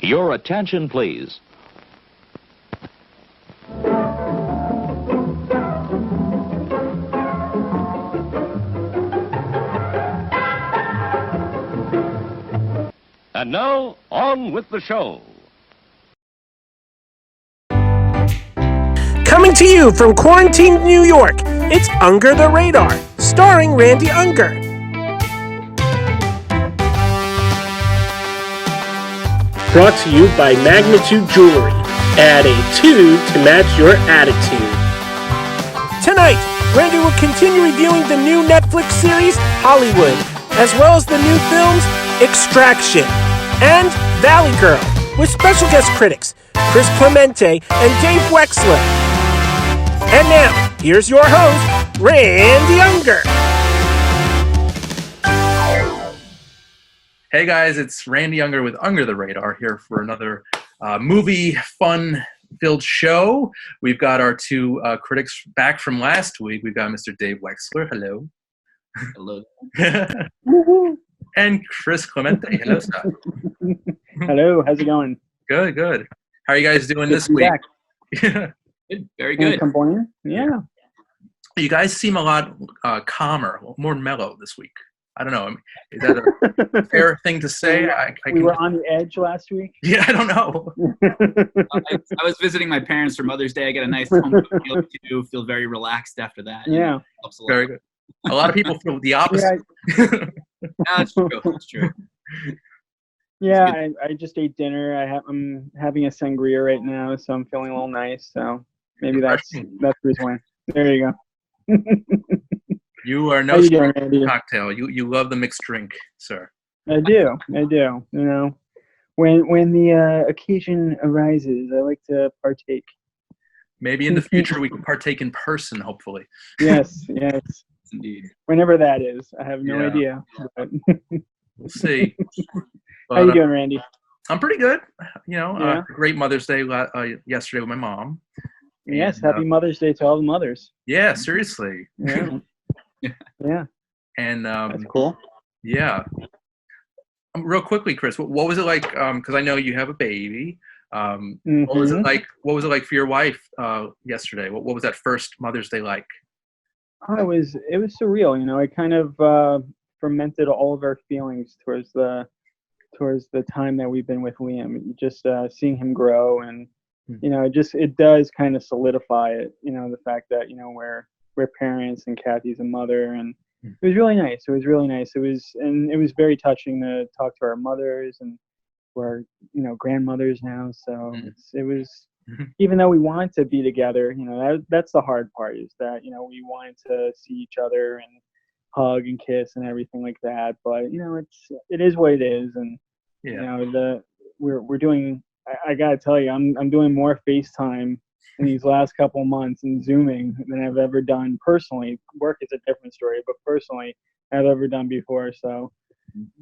Your attention, please. And now, on with the show. Coming to you from quarantined New York, it's Unger the Radar, starring Randy Unger. Brought to you by Magnitude Jewelry. Add a 2 to match your attitude. Tonight, Randy will continue reviewing the new Netflix series, Hollywood, as well as the new films, Extraction and Valley Girl, with special guest critics, Chris Clemente and Dave Wexler. And now, here's your host, Randy Unger. Hey guys, it's Randy Unger with Unger the Radar here for another movie fun-filled show. We've got our two critics back from last week. We've got Mr. Dave Wexler. Hello. Hello. And Chris Clemente. Hello, sir. Hello, how's it going? Good, good. How are you guys doing this week? Good. Very good. Yeah. You guys seem a lot calmer, more mellow this week. I don't know. Is that a fair thing to say? We were on the edge last week. Yeah, I don't know. I was visiting my parents for Mother's Day. I got a nice home meal to feel very relaxed after that. Yeah. Very good. A lot of people feel the opposite. No, that's true. That's true. Yeah, I just ate dinner. I'm having a sangria right now, so I'm feeling a little nice. So maybe that's the reason why. There you go. You are no stranger to cocktail. You love the mixed drink, sir. I do. You know, when the occasion arises, I like to partake. Maybe in the future we can partake in person, hopefully. Yes, indeed. Whenever that is, I have no idea. But we'll see. But, how you doing, Randy? I'm pretty good. You know, great Mother's Day yesterday with my mom. Yes, happy Mother's Day to all the mothers. Yeah, seriously. Yeah. Yeah. And that's cool. Yeah. Real quickly, Chris, what was it like? Because I know you have a baby. What was it like? What was it like for your wife yesterday? What was that first Mother's Day like? Oh, it was surreal. You know, it kind of fermented all of our feelings towards the time that we've been with Liam. Just seeing him grow, and you know, it does kind of solidify it. You know, the fact that we're parents and Kathy's a mother, and it was really nice. It was very touching to talk to our mothers and our grandmothers now. So it was even though we wanted to be together, that's the hard part, is that we wanted to see each other and hug and kiss and everything like that. But it is what it is, and we're doing. I gotta tell you, I'm doing more FaceTime in these last couple months and Zooming than I've ever done personally. Work is a different story, but personally, I've ever done before. So,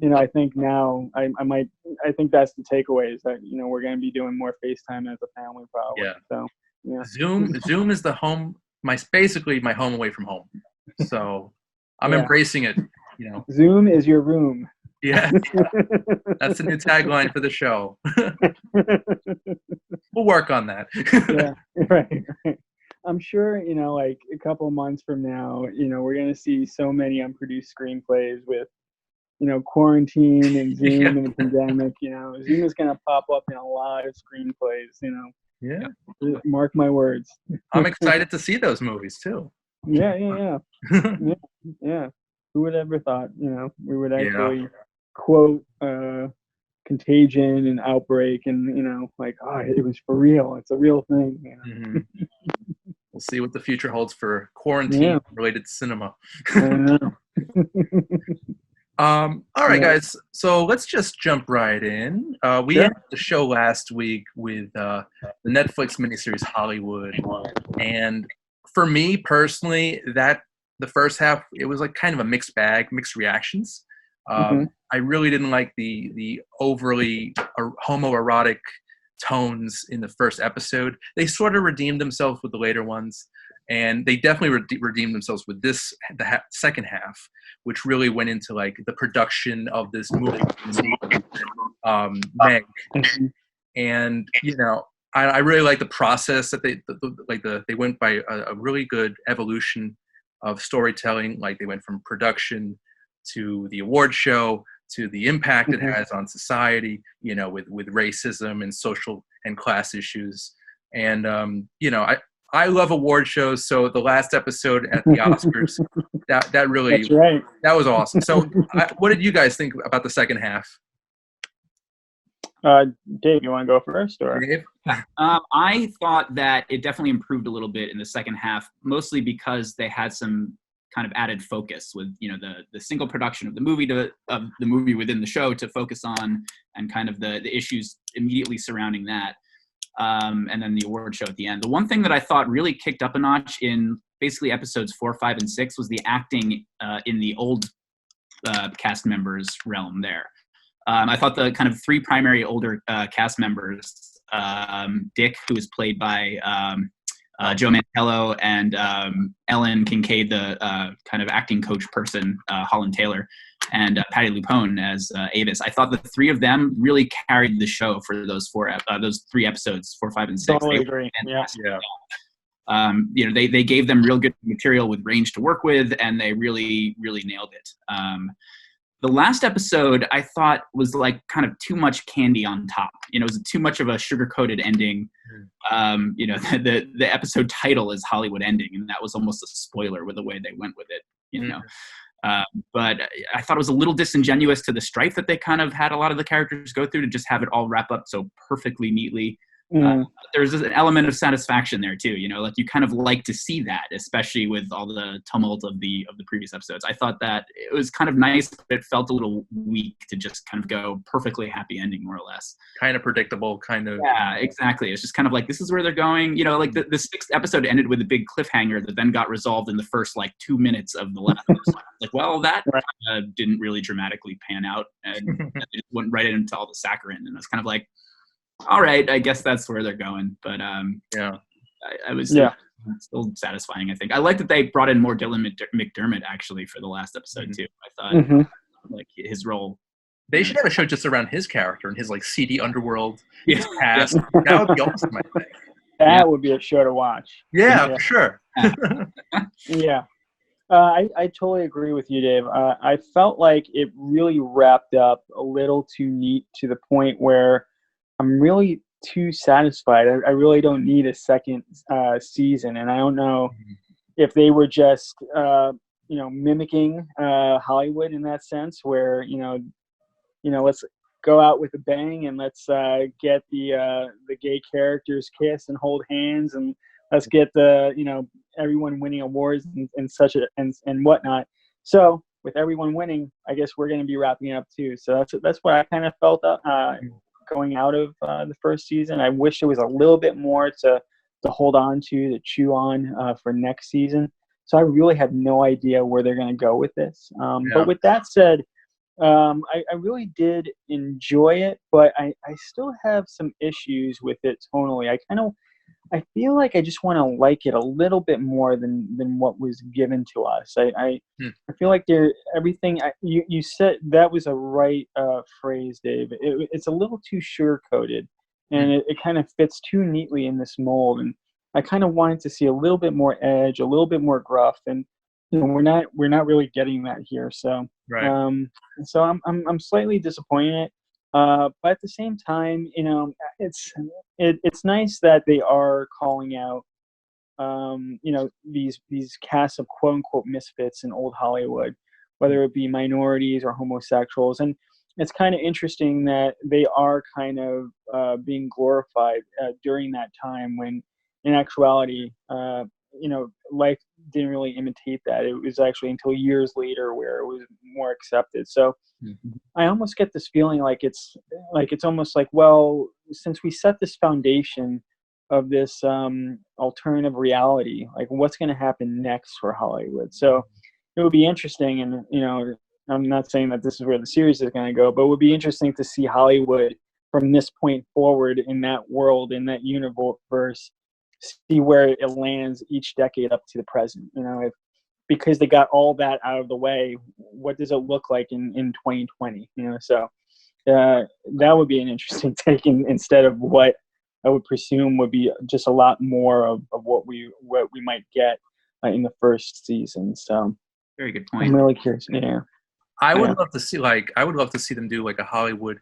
I think now I think that's the takeaway, is that we're going to be doing more FaceTime as a family, probably. Yeah. So, yeah. Zoom is the home. Basically my home away from home. So I'm embracing it. Zoom is your room. Yeah, that's the new tagline for the show. We'll work on that. Yeah, right. I'm sure, like a couple months from now, we're going to see so many unproduced screenplays with, quarantine and Zoom and the pandemic. Zoom is going to pop up in a lot of screenplays, Yeah. Mark my words. I'm excited to see those movies too. Yeah. Yeah. Who would ever thought, we would actually quote Contagion and Outbreak, and it was for real. It's a real thing. We'll see what the future holds for quarantine related cinema. I know. All right, guys. So let's just jump right in. We had the show last week with the Netflix miniseries Hollywood, and for me personally, the first half, it was like kind of a mixed bag, mixed reactions. I really didn't like the overly homoerotic tones in the first episode. They sort of redeemed themselves with the later ones, and they definitely redeemed themselves with the second half, which really went into like the production of this movie, Meg. And I really like the process that they went by a really good evolution of storytelling. Like they went from production to the award show to the impact it has on society, with racism and social and class issues. And I love award shows. So the last episode at the Oscars, that really, That's right. that was awesome. So what did you guys think about the second half? Dave, you want to go first, or? Dave? I thought that it definitely improved a little bit in the second half, mostly because they had some kind of added focus with the single production of the movie within the show to focus on, and kind of the issues immediately surrounding that, and then the award show at the end. The one thing that I thought really kicked up a notch in basically episodes 4, 5, and 6 was the acting in the old cast members realm there. I thought the kind of 3 primary older cast members, Dick, who was played by Joe Mantello, and Ellen Kincaid, the kind of acting coach person, Holland Taylor, and Patty Lupone as Avis. I thought the 3 of them really carried the show for those 3 episodes, 4, 5, and 6. Totally agree. Yeah. They gave them real good material with range to work with, and they really, really nailed it. The last episode I thought was like kind of too much candy on top. It was too much of a sugar-coated ending. The episode title is Hollywood Ending, and that was almost a spoiler with the way they went with it. But I thought it was a little disingenuous to the strife that they kind of had a lot of the characters go through to just have it all wrap up so perfectly neatly. There's an element of satisfaction there too, like you kind of like to see that, especially with all the tumult of the previous episodes. I thought that it was kind of nice, but it felt a little weak to just kind of go perfectly happy ending, more or less. Kind of predictable, kind of. Yeah, exactly. It's just kind of like, this is where they're going. Like the 6th episode ended with a big cliffhanger that then got resolved in the first 2 minutes of the last episode. Like, well, that didn't really dramatically pan out, and it just went right into all the saccharine, and it's kind of like, all right, I guess that's where they're going. But I was still satisfying, I think. I like that they brought in more Dylan McDermott actually for the last episode too. I thought like his role. They should have a show just around his character and his seedy underworld, his past. That would be awesome, I think. That would be a show to watch. Yeah, for sure. Yeah. I totally agree with you, Dave. I felt like it really wrapped up a little too neat, to the point where I'm really too satisfied. I really don't need a second season, and I don't know if they were just mimicking Hollywood in that sense, where let's go out with a bang and let's get the gay characters kiss and hold hands, and let's get the everyone winning awards and such and whatnot. So with everyone winning, I guess we're going to be wrapping it up too. So that's what I kind of felt going out of the first season. I wish there was a little bit more to hold on to chew on for next season. So I really have no idea where they're going to go with this. But with that said, I really did enjoy it, but I still have some issues with it tonally. I feel like I just want to like it a little bit more than what was given to us. I feel like everything you said, that was a right phrase, Dave. It's a little too sugar-coated, and it kind of fits too neatly in this mold. And I kind of wanted to see a little bit more edge, a little bit more gruff, and we're not really getting that here. So so I'm slightly disappointed. But at the same time, it's nice that they are calling out, these casts of quote unquote misfits in old Hollywood, whether it be minorities or homosexuals. And it's kind of interesting that they are kind of being glorified during that time, when in actuality, life didn't really imitate that. It was actually until years later where it was more accepted. So I almost get this feeling like it's almost like, well, since we set this foundation of this alternative reality, like what's going to happen next for Hollywood? So it would be interesting, and I'm not saying that this is where the series is going to go, but it would be interesting to see Hollywood from this point forward in that world, in that universe, see where it lands each decade up to the present. Because they got all that out of the way, what does it look like in 2020? So that would be an interesting take instead of what I would presume would be just a lot more of what we might get in the first season. So Very good point. I'm really curious. Yeah. I would love to see them do like a Hollywood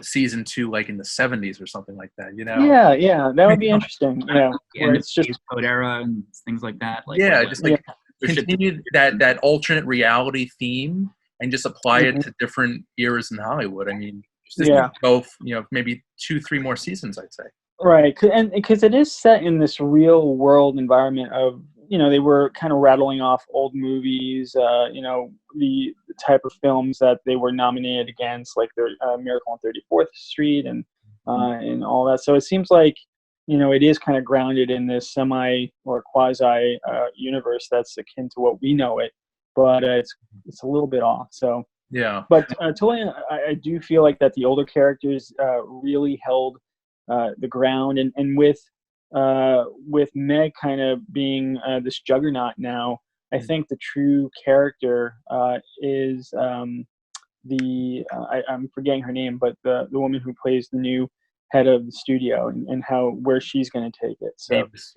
season 2, like in the 70s or something like that. You know? Yeah, that would be interesting. You know, where it's just code era and things like that. Like, yeah, like, just like continue that alternate reality theme and just apply it to different eras in Hollywood. I mean, just both, maybe 2-3 more seasons, I'd say. Right, and because it is set in this real world environment of, they were kind of rattling off old movies, the type of films that they were nominated against, like the Miracle on 34th Street and all that. So it seems like, it is kind of grounded in this semi or quasi universe that's akin to what we know it, but it's a little bit off. So yeah, but totally, I do feel like that the older characters really held the ground, and with Meg kind of being this juggernaut now, I think the true character is I'm forgetting her name, but the woman who plays the new head of the studio and where she's going to take it. So Davis,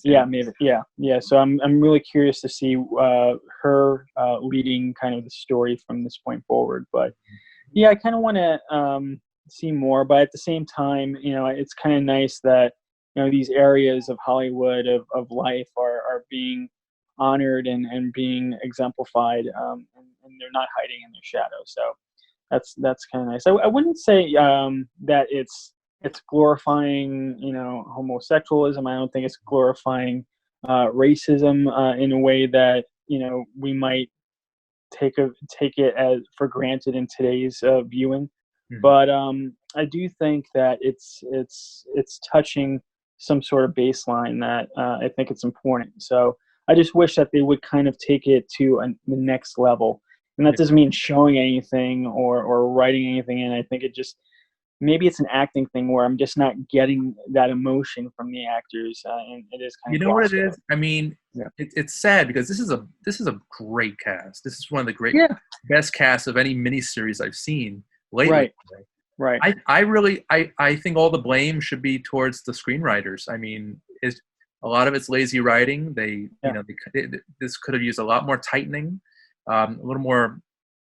maybe, yeah. So I'm really curious to see her leading kind of the story from this point forward. But yeah, I kind of want to see more, but at the same time, it's kind of nice that these areas of Hollywood of life are being honored and being exemplified, and they're not hiding in their shadow. So that's kind of nice. I wouldn't say that it's glorifying homosexualism. I don't think it's glorifying racism in a way that we might take it as for granted in today's viewing. But I do think that it's touching some sort of baseline that I think it's important. So I just wish that they would kind of take it to the next level. And that doesn't mean showing anything or writing anything in. I think it just, maybe it's an acting thing where I'm just not getting that emotion from the actors. And it is kind of, what it is? I mean, it's sad because this is a great cast. This is one of the best casts of any miniseries I've seen lately. Right. I think all the blame should be towards the screenwriters. I mean, a lot of it's lazy writing. This could have used a lot more tightening, a little more.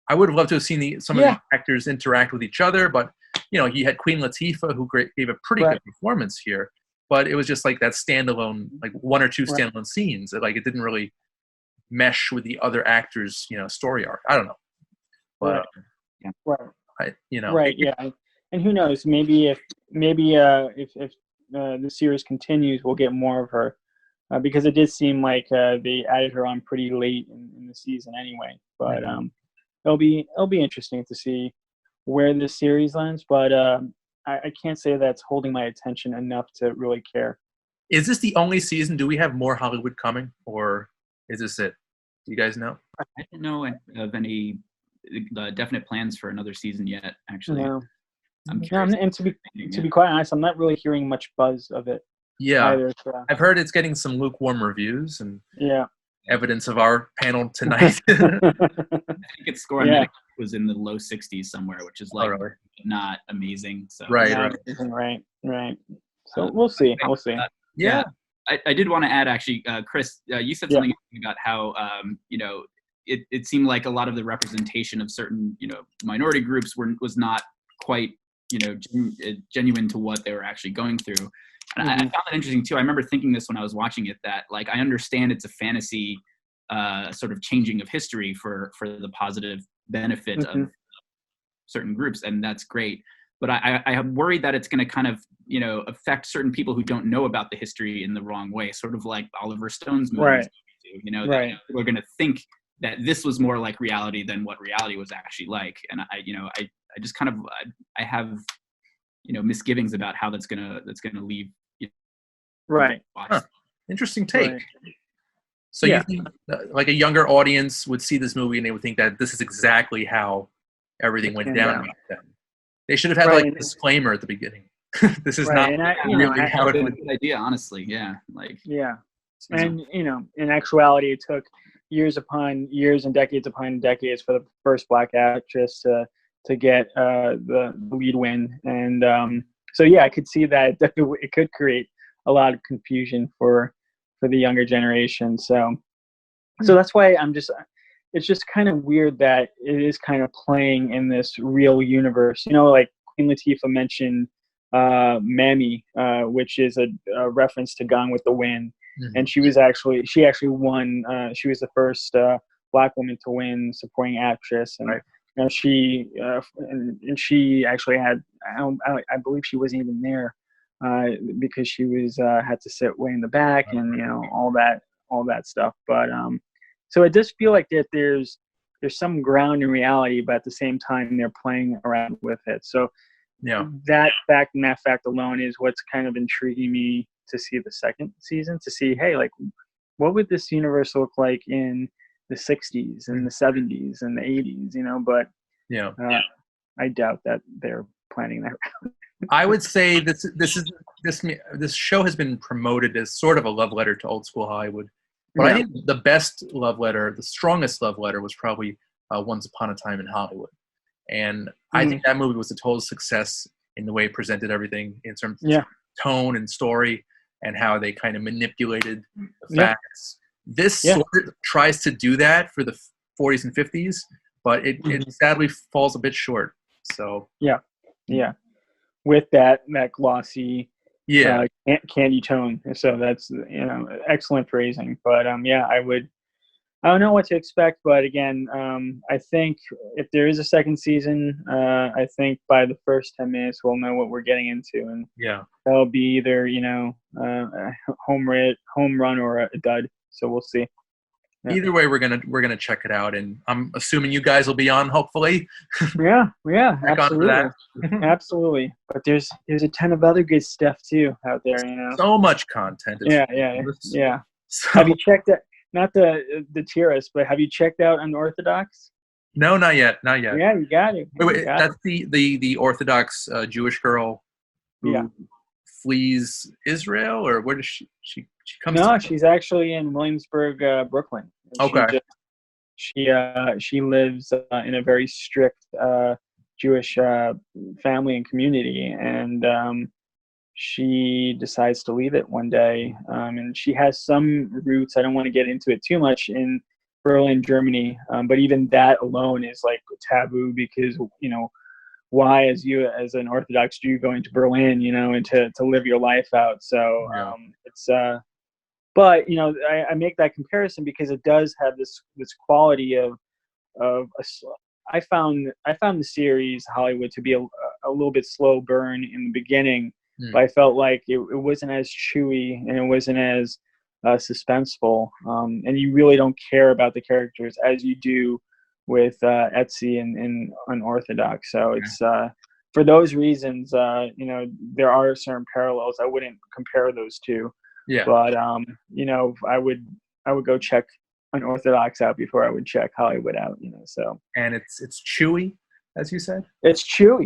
I would have loved to have seen some of the actors interact with each other, but you had Queen Latifah who gave a pretty good performance here, but it was just like that standalone, like 1 or 2 standalone scenes. Like it didn't really mesh with the other actors, story arc. I don't know, but and who knows? Maybe if the series continues, we'll get more of her, because it did seem like they added her on pretty late in the season anyway. But it'll be interesting to see where this series lands. But I can't say that's holding my attention enough to really care. Is this the only season? Do we have more Hollywood coming, or is this it? Do you guys know? I don't know of any definite plans for another season yet. Actually, no. I'm curious. And to be quite honest, I'm not really hearing much buzz of it. Yeah, either, so. I've heard it's getting some lukewarm reviews and evidence of our panel tonight. I think its score was in the low 60s somewhere, which is like not amazing. So right. So we'll see. Yeah. I did want to add, actually, Chris, you said something about how it seemed like a lot of the representation of certain minority groups was not quite genuine to what they were actually going through. And I found that interesting too. I remember thinking this when I was watching it, that like I understand it's a fantasy sort of changing of history for the positive benefit of certain groups, and that's great. But I am worried that it's going to kind of affect certain people who don't know about the history in the wrong way, sort of like Oliver Stone's movies. That people are going to think that this was more like reality than what reality was actually like. And I just kind of I have misgivings about how that's gonna leave. Interesting take. So you think like a younger audience would see this movie and they would think that this is exactly how everything went down back then. They should have had like a disclaimer at the beginning. This is not really how it would. Good idea, honestly. And in actuality, it took years upon years and decades upon decades for the first Black actress to get the lead win. And so yeah, I could see that it could create a lot of confusion for the younger generation. So that's why it's just kind of weird that it is kind of playing in this real universe. Like Queen Latifah mentioned Mammy, which is a reference to Gone with the Wind. Mhm. And she actually won. She was the first Black woman to win supporting actress, and Right. she and she actually had. I believe she wasn't even there because she was had to sit way in the back, and all that stuff. But so it does feel like that there's some ground in reality, but at the same time they're playing around with it. So Yeah. that fact alone is what's kind of intriguing me to see the second season, to see, hey, like, what would this universe look like in the 60s and the 70s and the 80s, but Yeah. I doubt that they're planning that. I would say this show has been promoted as sort of a love letter to old school Hollywood. But I think the best love letter, the strongest love letter, was probably Once Upon a Time in Hollywood. And I think that movie was a total success in the way it presented everything in terms of tone and story, and how they kind of manipulated the facts. This sort of tries to do that for the 40s and 50s, but it sadly falls a bit short. So with that glossy candy tone. So that's excellent phrasing. But I don't know what to expect, but again, I think if there is a second season, I think by the first 10 minutes we'll know what we're getting into, and that'll be either a home run or a dud. So we'll see. Either way, we're gonna check it out, and I'm assuming you guys will be on, hopefully. Yeah, absolutely, absolutely. But there's a ton of other good stuff too out there. So much content. Yeah. So, have you checked that? Not the tier-us, but have you checked out Unorthodox? No, not yet. Yeah, you got it. Wait, that's the Orthodox Jewish girl who flees Israel, or where does she comes? No, she's actually in Williamsburg, Brooklyn. Okay. She lives in a very strict Jewish family and community, and she decides to leave it one day, and she has some roots. I don't want to get into it too much in Berlin, Germany, but even that alone is like taboo, because why, as an Orthodox Jew, going to Berlin, and to live your life out. So it's but I make that comparison because it does have this quality of I found the series Hollywood to be a little bit slow burn in the beginning. But I felt like it wasn't as chewy, and it wasn't as suspenseful, and you really don't care about the characters as you do with Etsy and Unorthodox. So it's for those reasons, there are certain parallels. I wouldn't compare those two. Yeah. But I would go check Unorthodox out before I would check Hollywood out. So. And it's chewy, as you said. It's chewy.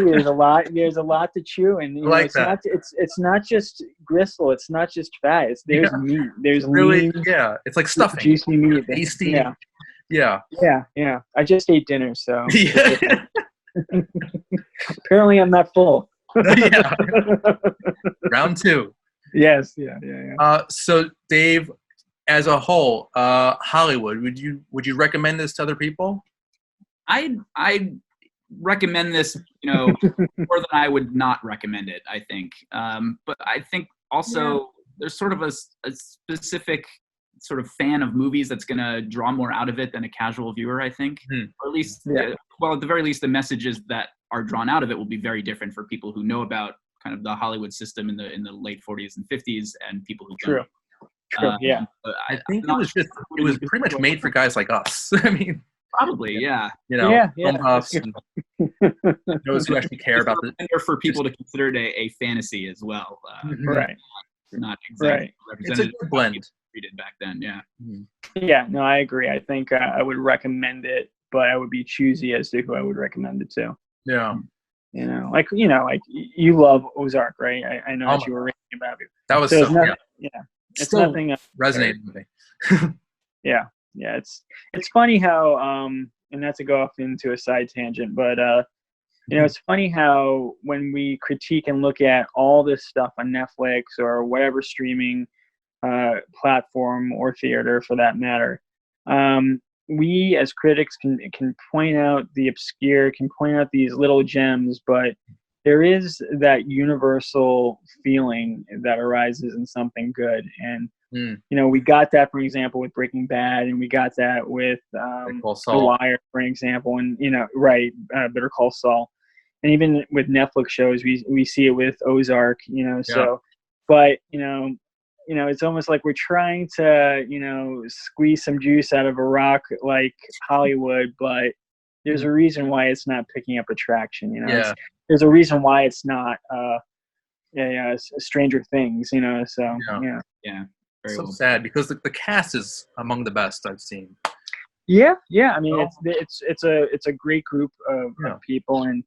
There's a lot to chew, and it's not just gristle. It's not just fat. There's meat. There's really lean, it's like stuffing. Juicy meat. Tasty. Yeah. I just ate dinner, so apparently I'm not full. Round 2. Yes. Yeah. So Dave, as a whole, Hollywood, would you recommend this to other people? I recommend this, more than I would not recommend it, I think. But I think also there's sort of a specific sort of fan of movies that's going to draw more out of it than a casual viewer, I think. Or at least, at the very least, the messages that are drawn out of it will be very different for people who know about kind of the Hollywood system in the late 40s and 50s, and people who don't. True. I think it was pretty much made for guys like us. I mean, probably, yeah. Film buffs and those who actually care about it. For people to consider it a fantasy as well. Right. Not exactly representative. It's a good blend. Treated back then, yeah. Yeah, no, I agree. I think I would recommend it, but I would be choosy as to who I would recommend it to. Yeah. Like you love Ozark, right? I know that you were reading about it. That was it's still nothing resonating with me. Yeah. It's funny how and not to go off into a side tangent, but it's funny how when we critique and look at all this stuff on Netflix or whatever streaming platform or theater for that matter, we as critics can point out the obscure, can point out these little gems, but there is that universal feeling that arises in something good. And we got that, for example, with Breaking Bad, and we got that with The Wire, for example, and Better Call Saul, and even with Netflix shows, we see it with Ozark, So, but it's almost like we're trying to squeeze some juice out of a rock like Hollywood, but there's a reason why it's not picking up attraction. There's a reason why it's not Stranger Things. So yeah. So sad because the cast is among the best I've seen. Yeah. I mean, it's a great group of people, and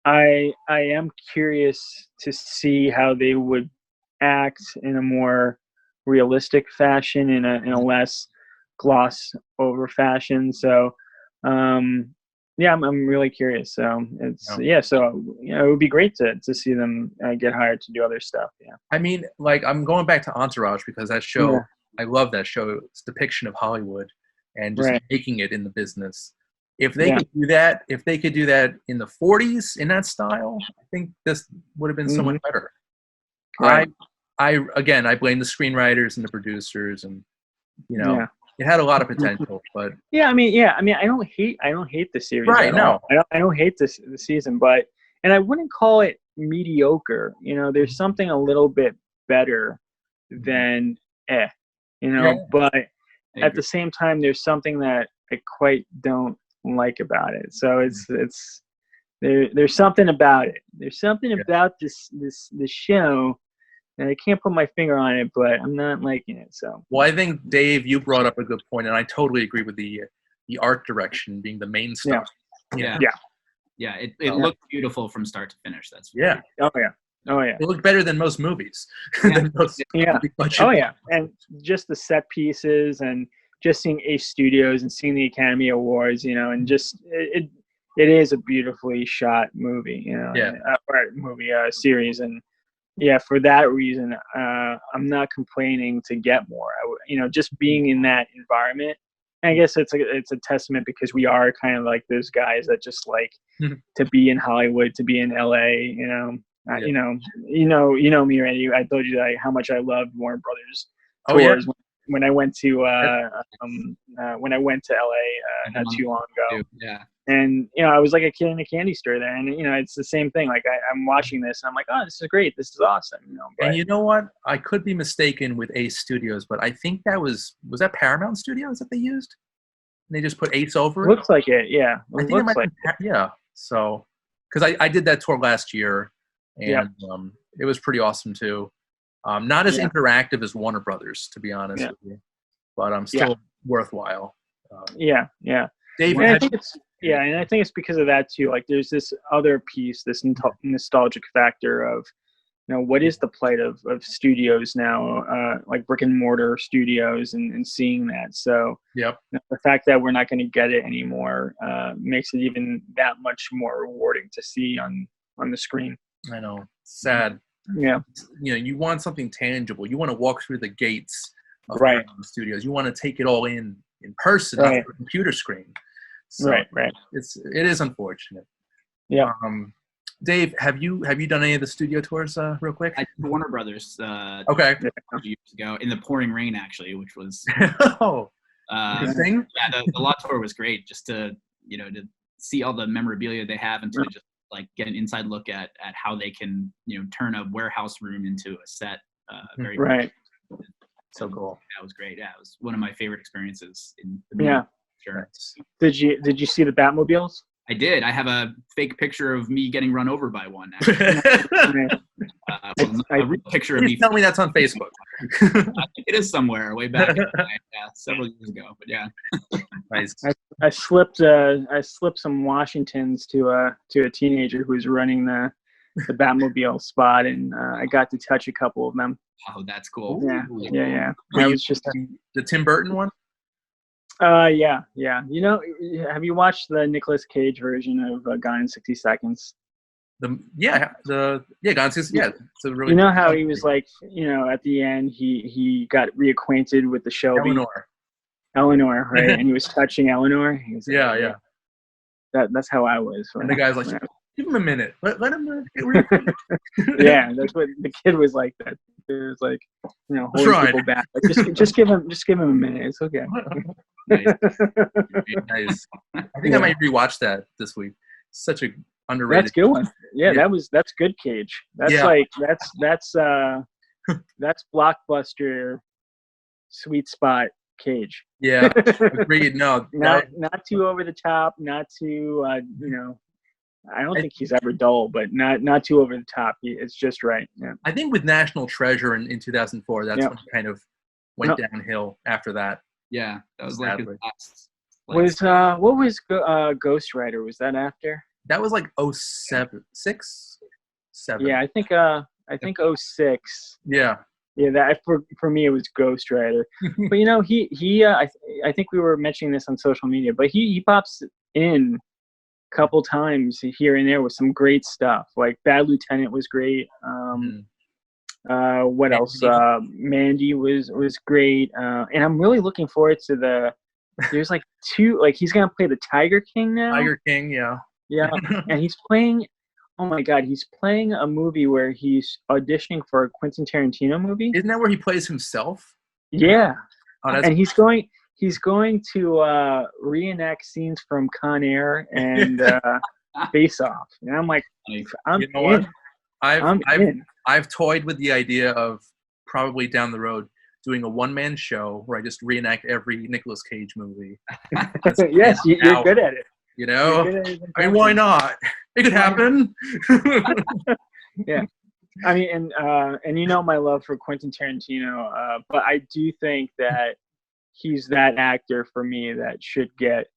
I am curious to see how they would act in a more realistic fashion, in a less gloss over fashion. So, I'm really curious. So it would be great to see them get hired to do other stuff. Yeah. I mean, like, I'm going back to Entourage because that show, I love that show. It's depiction of Hollywood and just making it in the business. If they could do that, in the 40s in that style, I think this would have been so much better. Right. I blame the screenwriters and the producers, and it had a lot of potential, but I don't hate the series. Right? No, I don't hate the season, and I wouldn't call it mediocre. There's something a little bit better than but at the same time, there's something that I quite don't like about it. So it's there's something about it. There's something about this show. And I can't put my finger on it, but I'm not liking it. So. Well, I think, Dave, you brought up a good point, and I totally agree with the art direction being the main stuff. Yeah. It looked beautiful from start to finish. That's Oh yeah. It looked better than most movies. And just the set pieces, and just seeing Ace Studios and seeing the Academy Awards, and just it is a beautifully shot movie, series, and. Yeah, for that reason, I'm not complaining to get more. Just being in that environment, I guess it's a testament, because we are kind of like those guys that just like to be in Hollywood, to be in LA. You know me already. I told you how much I loved Warner Brothers tours when I went to LA not too long ago. Yeah. And, I was like a kid in a candy store there. And, it's the same thing. Like, I'm watching this, and I'm like, oh, this is great. This is awesome. And you know what? I could be mistaken with Ace Studios, but I think that was that Paramount Studios that they used? And they just put Ace over it? Looks like it, yeah. I think it might be, yeah. So, because I did that tour last year, and it was pretty awesome, too. Not as interactive as Warner Brothers, to be honest with you. But still worthwhile. Dave, and I think it's because of that too. Like, there's this other piece, this nostalgic factor of, what is the plight of studios now, like brick and mortar studios, and seeing that. So the fact that we're not going to get it anymore makes it even that much more rewarding to see on the screen. I know, sad. Yeah, you want something tangible. You want to walk through the gates of studios. You want to take it all in person, on a computer screen. So right. It is unfortunate. Yeah. Dave, have you done any of the studio tours real quick? I did Warner Brothers a few years ago in the pouring rain, actually, which was good thing. Yeah, the lot tour was great, just to to see all the memorabilia they have, and to just like get an inside look at how they can turn a warehouse room into a set. Very cool. So cool. That was great. Yeah, it was one of my favorite experiences in the movie. Yeah. Sure. Did you see the Batmobiles? I did. I have a fake picture of me getting run over by one. Actually. A real picture of me. Tell me that's on Facebook. It is somewhere way back several years ago. But yeah. Nice. I slipped some Washingtons to a teenager who was running the Batmobile spot, and I got to touch a couple of them. Oh, that's cool. Yeah. That was just the Tim Burton one. Yeah, yeah. You know, have you watched the Nicolas Cage version of Gone in 60 Seconds? Gonzalez, yeah, it's a really You know good how fun he was movie. like, you know, at the end he got reacquainted with the Shelby Eleanor. Eleanor, right? And he was touching Eleanor. He was like, Yeah, yeah. yeah. That's how I was. And the guy's like, when I give him a minute. Let him get reacquainted. yeah, that's what the kid was like. That it was like, you know, That's holding right. people back. Like, just give him a minute. It's okay. Nice. Nice. I think I might rewatch that this week. Such a underrated. That's a good one. Yeah, Yeah. that's good Cage. That's Yeah. like that's blockbuster sweet spot Cage. Yeah, agreed. No, not too over the top, not too you know, I don't think he's ever dull, but not too over the top. It's just right. Yeah. I think with National Treasure in 2004, that's when it kind of went downhill after that. Yeah, that was like his last. What was Ghost Rider? Was that after? That was like 07, 6, 7. Yeah, I think 06. Yeah. Yeah, that for me it was Ghost Rider. But you know, I think we were mentioning this on social media, but he pops in a couple times here and there with some great stuff. Like Bad Lieutenant was great. What else? Mandy was great. And I'm really looking forward to there's like two, like he's gonna play the Tiger King now. Tiger King, yeah. Yeah, and he's playing. Oh my God, he's playing a movie where he's auditioning for a Quentin Tarantino movie. Isn't that where he plays himself? Yeah, and he's going to reenact scenes from Con Air and Face Off. And I'm like, I'm you know in. What? I've toyed with the idea of probably down the road doing a one-man show where I just reenact every Nicolas Cage movie. Yes, you're good at it. You know, I mean, why not? It could happen. Yeah, I mean, and you know my love for Quentin Tarantino, but I do think that he's that actor for me that should get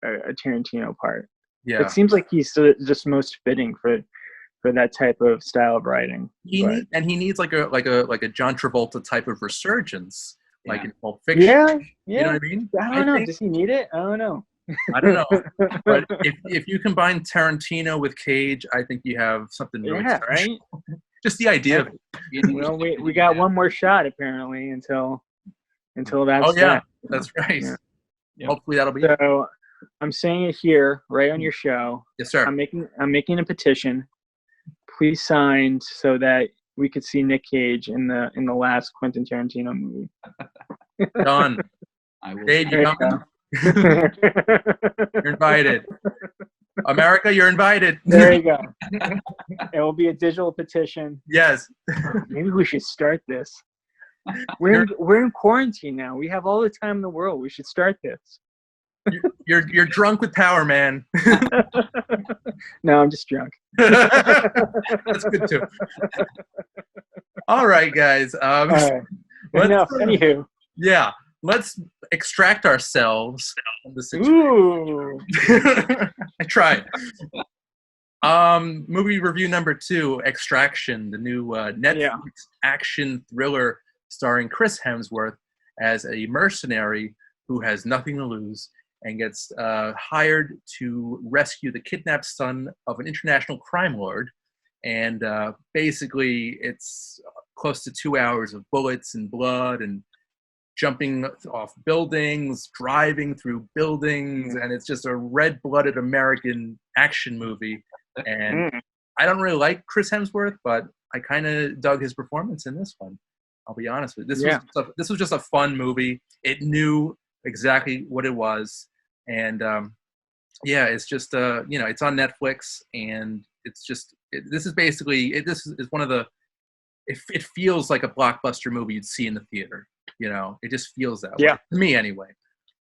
a Tarantino part. Yeah, it seems like he's just most fitting for that type of style of writing. He needs like a John Travolta type of resurgence, like in Pulp Fiction. Yeah. You know what I mean? I don't know. Does he need it? I don't know. I don't know, but if you combine Tarantino with Cage, I think you have something really special. Right? Just the idea of it. Well, we got one more shot apparently until that's that's right. Yeah. Hopefully that'll be so. I'm saying it here, right on your show. Yes, sir. I'm making a petition. Please sign so that we could see Nick Cage in the last Quentin Tarantino movie. Done. Dave, you coming? You're invited. America, you're invited. There you go. It will be a digital petition. Yes. Maybe we should start this. We're in quarantine now. We have all the time in the world. We should start this. You're drunk with power, man. No, I'm just drunk. That's good too. All right, guys. All right. Anywho. Yeah. Let's extract ourselves from the situation. Ooh. I tried. Movie review number 2, Extraction, the new Netflix action thriller starring Chris Hemsworth as a mercenary who has nothing to lose and gets hired to rescue the kidnapped son of an international crime lord. And basically, it's close to 2 hours of bullets and blood and jumping off buildings, driving through buildings, and it's just a red-blooded American action movie. And I don't really like Chris Hemsworth, but I kind of dug his performance in this one. I'll be honest with you. This was just a fun movie. It knew exactly what it was, and it's just it's on Netflix, and it's just this is one of the. It feels like a blockbuster movie you'd see in the theater. You know, it just feels that way. To me anyway.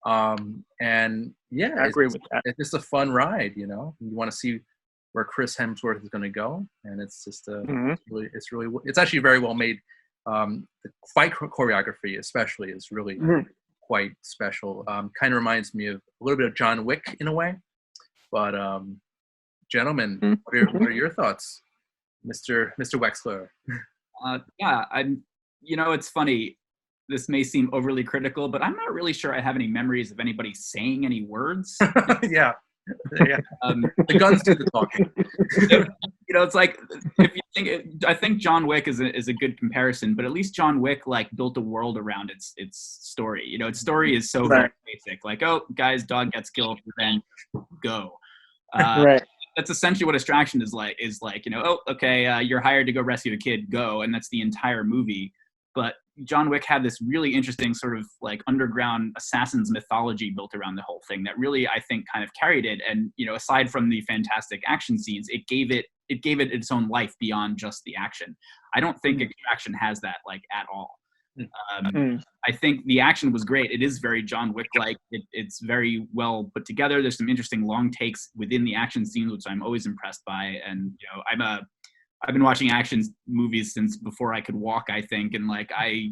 I agree with that. It's just a fun ride, you know. You want to see where Chris Hemsworth is going to go, and it's just it's actually very well made. The fight choreography, especially, is really quite special. Kind of reminds me of a little bit of John Wick in a way. But gentlemen, what are your thoughts, Mr. Wexler? It's funny. this may seem overly critical, but I'm not really sure I have any memories of anybody saying any words. Yeah. The guns do the talking. It's like, if you think, I think John Wick is a good comparison, but at least John Wick like built a world around its story. Its story is so very basic. Like, oh, guys, dog gets killed, revenge, go. Right. That's essentially what Extraction is like. Oh, okay, you're hired to go rescue a kid, go, and that's the entire movie. But John Wick had this really interesting sort of like underground assassin's mythology built around the whole thing that really, I think, kind of carried it. And aside from the fantastic action scenes, it gave it its own life beyond just the action. I don't think Extraction has that like at all. I think the action was great. It is very John Wick-like. It's very well put together. There's some interesting long takes within the action scenes, which I'm always impressed by. And I've been watching action movies since before I could walk, I think. And like, I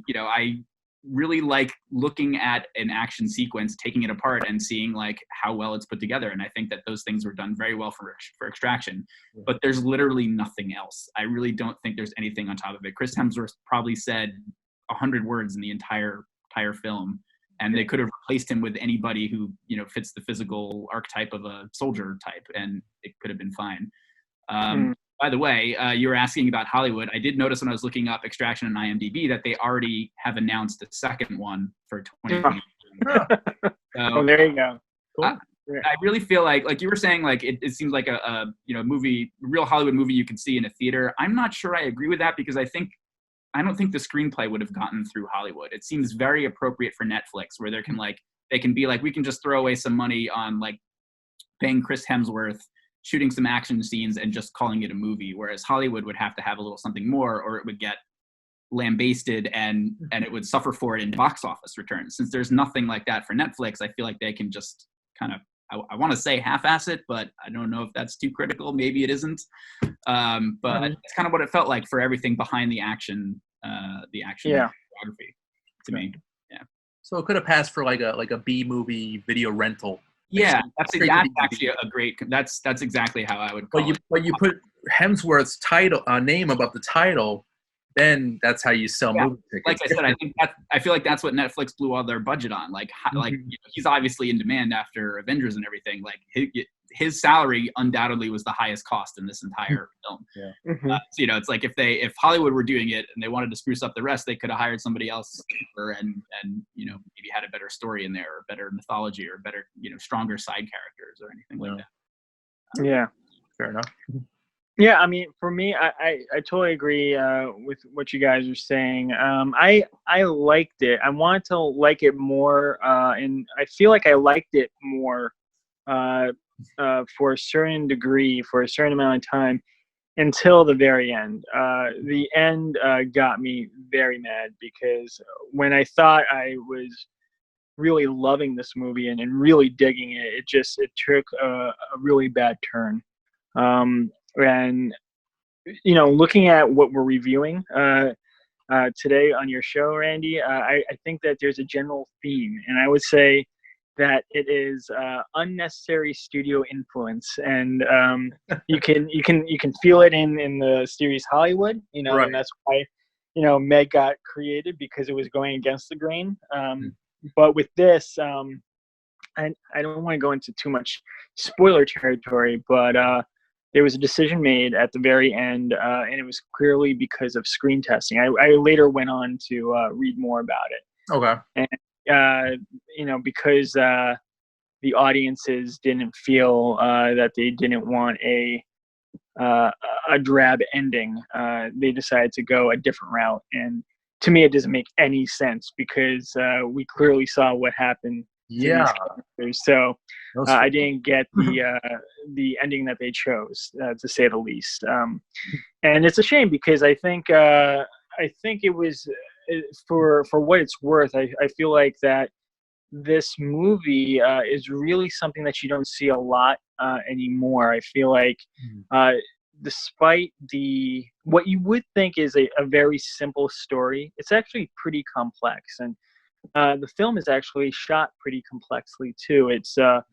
really like looking at an action sequence, taking it apart and seeing like how well it's put together. And I think that those things were done very well for Extraction, but there's literally nothing else. I really don't think there's anything on top of it. Chris Hemsworth probably said 100 words in the entire film, and they could have replaced him with anybody who fits the physical archetype of a soldier type, and it could have been fine. By the way, you were asking about Hollywood. I did notice when I was looking up Extraction on IMDb that they already have announced a second one for 2020. Oh, there you go. Cool. I really feel like you were saying, like it seems like a movie, a real Hollywood movie you could see in a theater. I'm not sure I agree with that, because I don't think the screenplay would have gotten through Hollywood. It seems very appropriate for Netflix, where they can be like, we can just throw away some money on like paying Chris Hemsworth, shooting some action scenes, and just calling it a movie. Whereas Hollywood would have to have a little something more, or it would get lambasted and it would suffer for it in box office returns. Since there's nothing like that for Netflix, I feel like they can just kind of, I want to say half-ass it, but I don't know if that's too critical. Maybe it isn't. But it's kind of what it felt like for everything behind the action choreography to me. Yeah. So it could have passed for like a B movie video rental. Yeah, that's actually a great. That's exactly how I would call it. But you put Hemsworth's title name above the title, then that's how you sell movie tickets. Like I said, I feel like that's what Netflix blew all their budget on. Like he's obviously in demand after Avengers and everything. Like his salary undoubtedly was the highest cost in this entire film. Yeah. So it's like if Hollywood were doing it and they wanted to spruce up the rest, they could have hired somebody else and maybe had a better story in there, or better mythology, or better stronger side characters or anything like that. Yeah, fair enough. Yeah, I mean, for me, I totally agree with what you guys are saying. I liked it. I wanted to like it more, and I feel like I liked it more for a certain degree, for a certain amount of time, until the very end. The end got me very mad, because when I thought I was really loving this movie and really digging it, it took a really bad turn. And looking at what we're reviewing today on your show, Randy, I think that there's a general theme, and I would say that it is unnecessary studio influence, and you can feel it in the series Hollywood, right. And that's why Meg got created, because it was going against the grain. But with this, I don't want to go into too much spoiler territory, but there was a decision made at the very end, and it was clearly because of screen testing. I later went on to read more about it. Okay. And because the audiences didn't feel that they didn't want a drab ending, they decided to go a different route. And to me, it doesn't make any sense, because we clearly saw what happened. Yeah. So I didn't get the ending that they chose, to say the least. And it's a shame, because I think it was, for what it's worth, I feel like that this movie is really something that you don't see a lot anymore. I feel like despite what you would think is a very simple story, it's actually pretty complex. And the film is actually shot pretty complexly too. It's a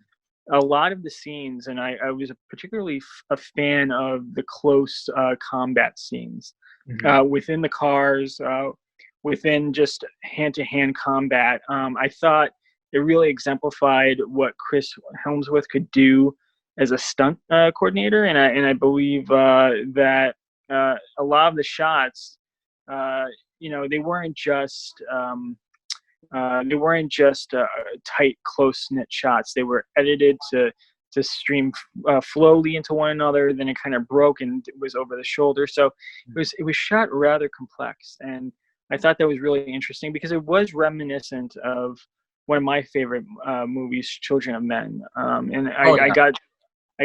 lot of the scenes, and I was particularly a fan of the close combat scenes within the cars, within just hand-to-hand combat. I thought it really exemplified what Chris Hemsworth could do as a stunt coordinator, and I believe that a lot of the shots, they weren't just tight, close-knit shots. They were edited to stream flowly into one another. Then it kind of broke and it was over the shoulder. So it was shot rather complex, and I thought that was really interesting because it was reminiscent of one of my favorite movies, Children of Men, and I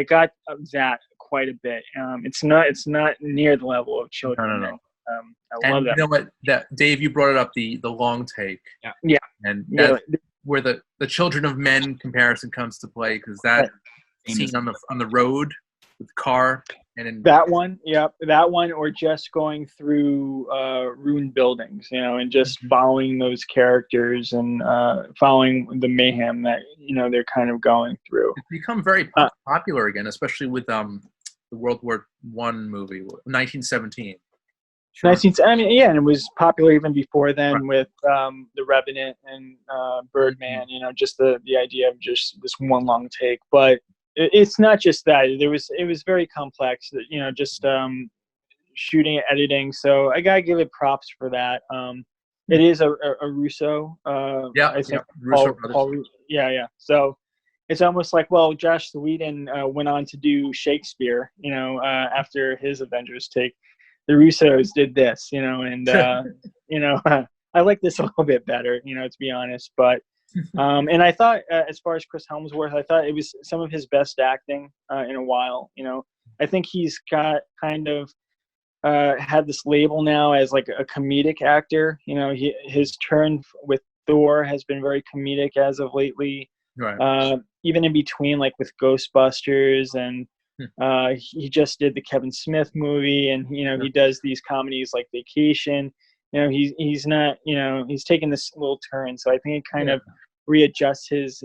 got that quite a bit. It's not near the level of Children of Men. I love that. You know what, Dave, you brought it up, the long take. Yeah. And where the Children of Men comparison comes to play, because that scene on the road with the car, and then that one, or just going through ruined buildings, and just following those characters and following the mayhem that they're kind of going through. It's become very popular again, especially with the World War I movie, 1917. Sure. And it was popular even before then with The Revenant and Birdman. Just the idea of just this one long take, but it's not just that. It was very complex. Just shooting and editing. So I gotta give it props for that. It is a Russo. I think Russo Paul, yeah. So it's almost like, well, Joss Whedon went on to do Shakespeare. After his Avengers take. The Russos did this, and I like this a little bit better, to be honest. But and I thought, as far as Chris Hemsworth, I thought it was some of his best acting in a while. I think he's got kind of had this label now as like a comedic actor. His turn with Thor has been very comedic as of lately. Right. Even in between, like with Ghostbusters and. He just did the Kevin Smith movie, and he does these comedies like Vacation. He's not, he's taking this little turn, so I think it kind of readjusts his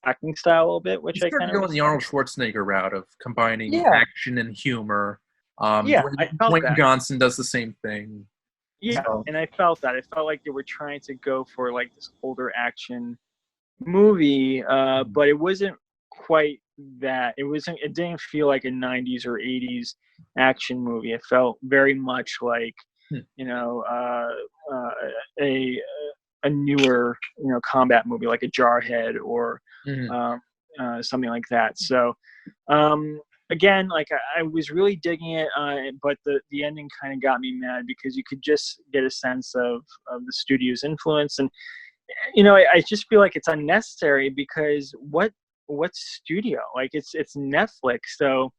acting style a little bit, which I kind of going the Arnold Schwarzenegger route of combining action and humor. Dwayne Johnson does the same thing. Yeah, so. And I felt that. I felt like they were trying to go for like this older action movie, but it wasn't quite that. It didn't feel like a 90s or 80s action movie. It felt very much like a newer combat movie, like a Jarhead or something like that. So again, like I was really digging it, but the ending kind of got me mad because you could just get a sense of the studio's influence, and I just feel like it's unnecessary because what studio? Like it's Netflix, so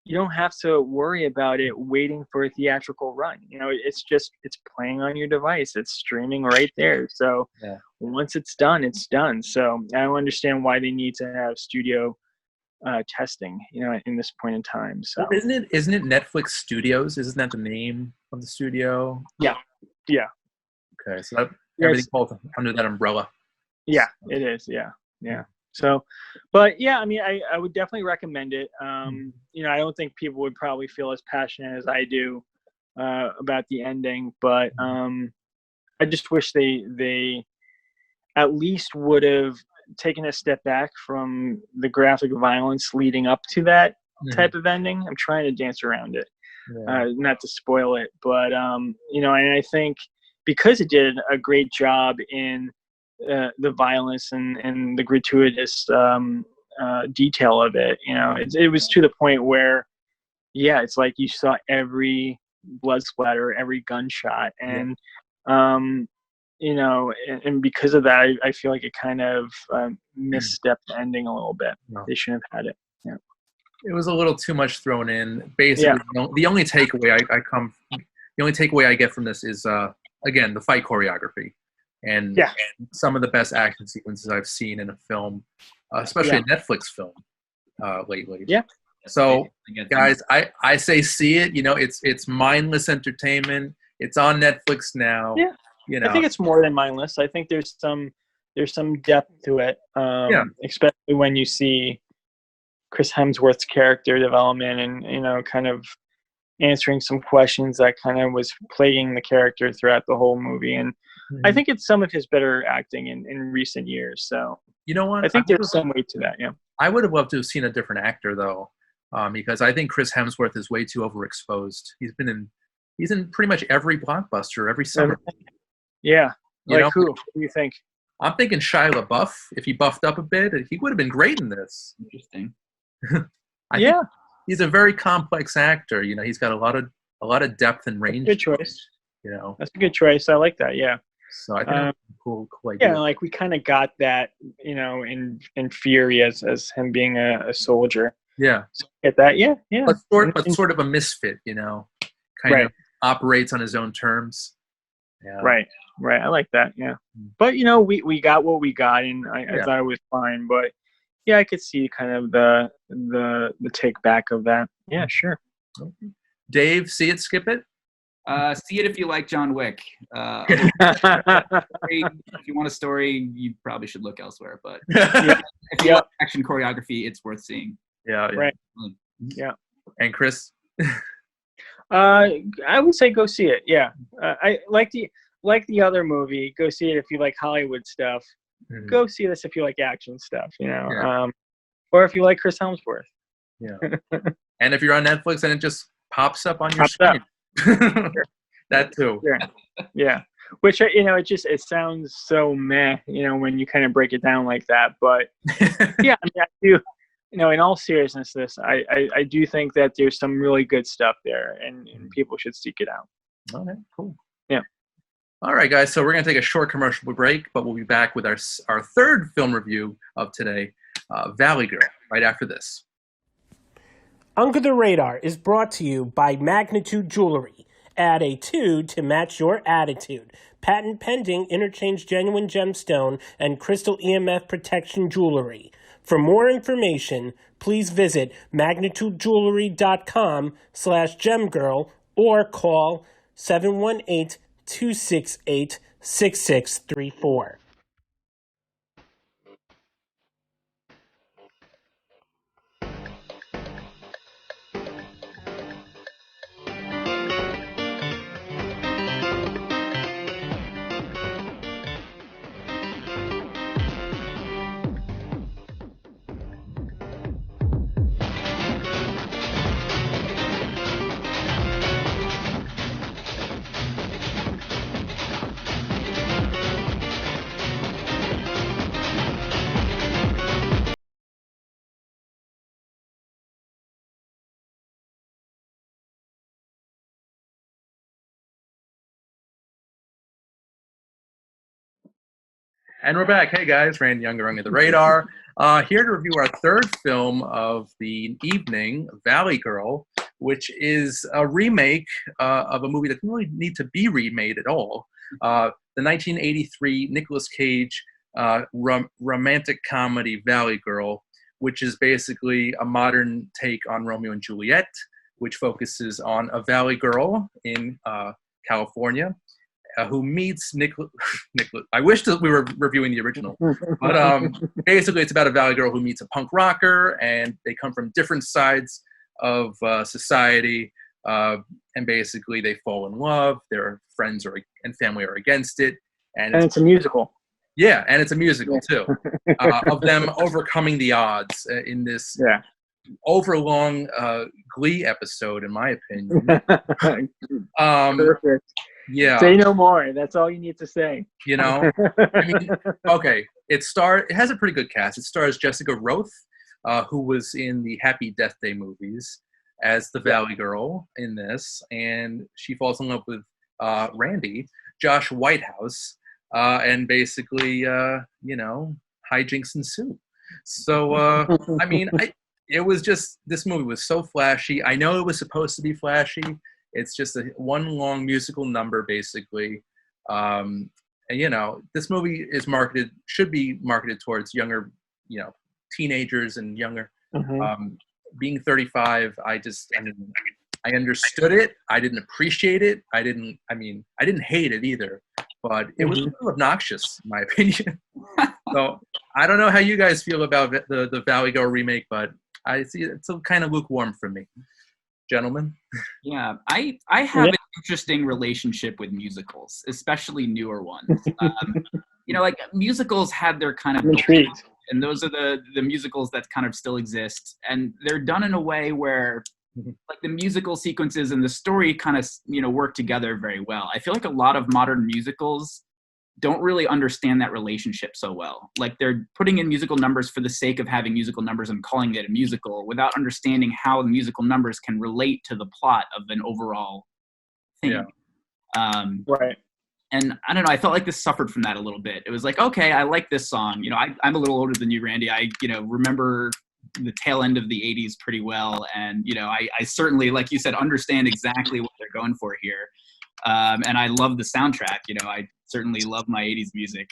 you don't have to worry about it waiting for a theatrical run. It's playing on your device. It's streaming right there. So once it's done, it's done. So I don't understand why they need to have studio testing, in this point in time. So isn't it Netflix Studios? Isn't that the name of the studio? Yeah. Okay, so everything falls under that umbrella. Yeah, it is. Yeah. So, but yeah, I mean, I would definitely recommend it. I don't think people would probably feel as passionate as I do about the ending, but I just wish they at least would have taken a step back from the graphic violence leading up to that type of ending. I'm trying to dance around it, not to spoil it, but and I think because it did a great job in the violence and the gratuitous detail of it, it was to the point where, it's like you saw every blood splatter, every gunshot, and and because of that, I feel like it kind of misstepped the ending a little bit. They shouldn't have had it. Yeah, it was a little too much thrown in. Basically, the only takeaway I get from this is again the fight choreography. And some of the best action sequences I've seen in a film, especially a Netflix film lately. Yeah. So, guys, I say see it. It's mindless entertainment. It's on Netflix now. Yeah. I think it's more than mindless. I think there's some depth to it, especially when you see Chris Hemsworth's character development and kind of answering some questions that kind of was plaguing the character throughout the whole movie. And I think it's some of his better acting in recent years. So You know what? I think there's some weight to that. Yeah. I would have loved to have seen a different actor though, because I think Chris Hemsworth is way too overexposed. He's in pretty much every blockbuster every summer. Yeah. You know? Who? Who do you think? I'm thinking Shia LaBeouf. If he buffed up a bit, he would have been great in this. Interesting. I think he's a very complex actor. You know, he's got a lot of depth and range. Good choice. You know, that's a good choice. I like that. Yeah. So I think that's a cool idea. Yeah, like we kind of got that, you know, in Fury as him being a soldier. Yeah. So get that? Yeah. But sort of a misfit, you know, kind of operates on his own terms. Yeah. Right. I like that. Yeah. But you know, we got what we got, and I thought it was fine. But yeah, I could see kind of the take back of that. Yeah, sure. Okay. Dave, see it, skip it. See it if you like John Wick. If you want a story, you probably should look elsewhere. But if you like action choreography, it's worth seeing. Yeah. Right. Yeah. And Chris. I would say go see it. Yeah. I like the other movie. Go see it if you like Hollywood stuff. Mm-hmm. Go see this if you like action stuff. You know, or if you like Chris Hemsworth. Yeah. And if you're on Netflix and it just pops up on your screen. That too. Yeah. Which, you know, it sounds so meh, you know, when you kind of break it down like that. But yeah, I mean, I do. You know, in all seriousness, I do think that there's some really good stuff there, and people should seek it out. Okay, cool. Yeah. All right, guys. So we're going to take a short commercial break, but we'll be back with our third film review of today, Valley Girl, right after this. Under the Radar is brought to you by Magnitude Jewelry. Add a 2 to match your attitude. Patent pending, interchange genuine gemstone and crystal EMF protection jewelry. For more information, please visit magnitudejewelry.com/gemgirl or call 718-268-6634. And we're back. Hey guys, Randy Younger under the Radar. Here to review our third film of the evening, Valley Girl, which is a remake of a movie that didn't really need to be remade at all. The 1983 Nicolas Cage romantic comedy Valley Girl, which is basically a modern take on Romeo and Juliet, which focuses on a valley girl in California. Who meets Nicholas? I wish that we were reviewing the original, but basically it's about a valley girl who meets a punk rocker, and they come from different sides of society, and basically they fall in love. Their friends and family are against it, and it's a musical. Yeah, and it's a musical too, of them overcoming the odds in this overlong Glee episode, in my opinion. Perfect. Yeah. Say no more. That's all you need to say. You know? I mean, okay. It has a pretty good cast. It stars Jessica Roth, who was in the Happy Death Day movies as the Valley Girl in this. And she falls in love with Randy, Josh Whitehouse, and basically, hijinks ensue. So, I mean, this movie was so flashy. I know it was supposed to be flashy. It's just one long musical number, basically. And, this movie should be marketed towards younger, teenagers and younger. Mm-hmm. Being 35, I understood it. I didn't appreciate it. I didn't hate it either, but it was a little obnoxious, in my opinion. So I don't know how you guys feel about the Valley Girl remake, but I see it's kind of lukewarm for me. gentlemen? Yeah, I have Yeah. an interesting relationship with musicals, especially newer ones. Like musicals had their kind of I'm intrigued. and those are the musicals that kind of still exist, and they're done in a way where like the musical sequences and the story kind of work together very well. I feel like a lot of modern musicals don't really understand that relationship so well. Like they're putting in musical numbers for the sake of having musical numbers and calling it a musical without understanding how the musical numbers can relate to the plot of an overall thing. Right. And I don't know, I felt like this suffered from that a little bit. It was like, okay, I like this song. I'm a little older than you, Randy. I remember the tail end of the 80s pretty well. And, I certainly, like you said, understand exactly what they're going for here. And I love the soundtrack. I certainly love my 80s music.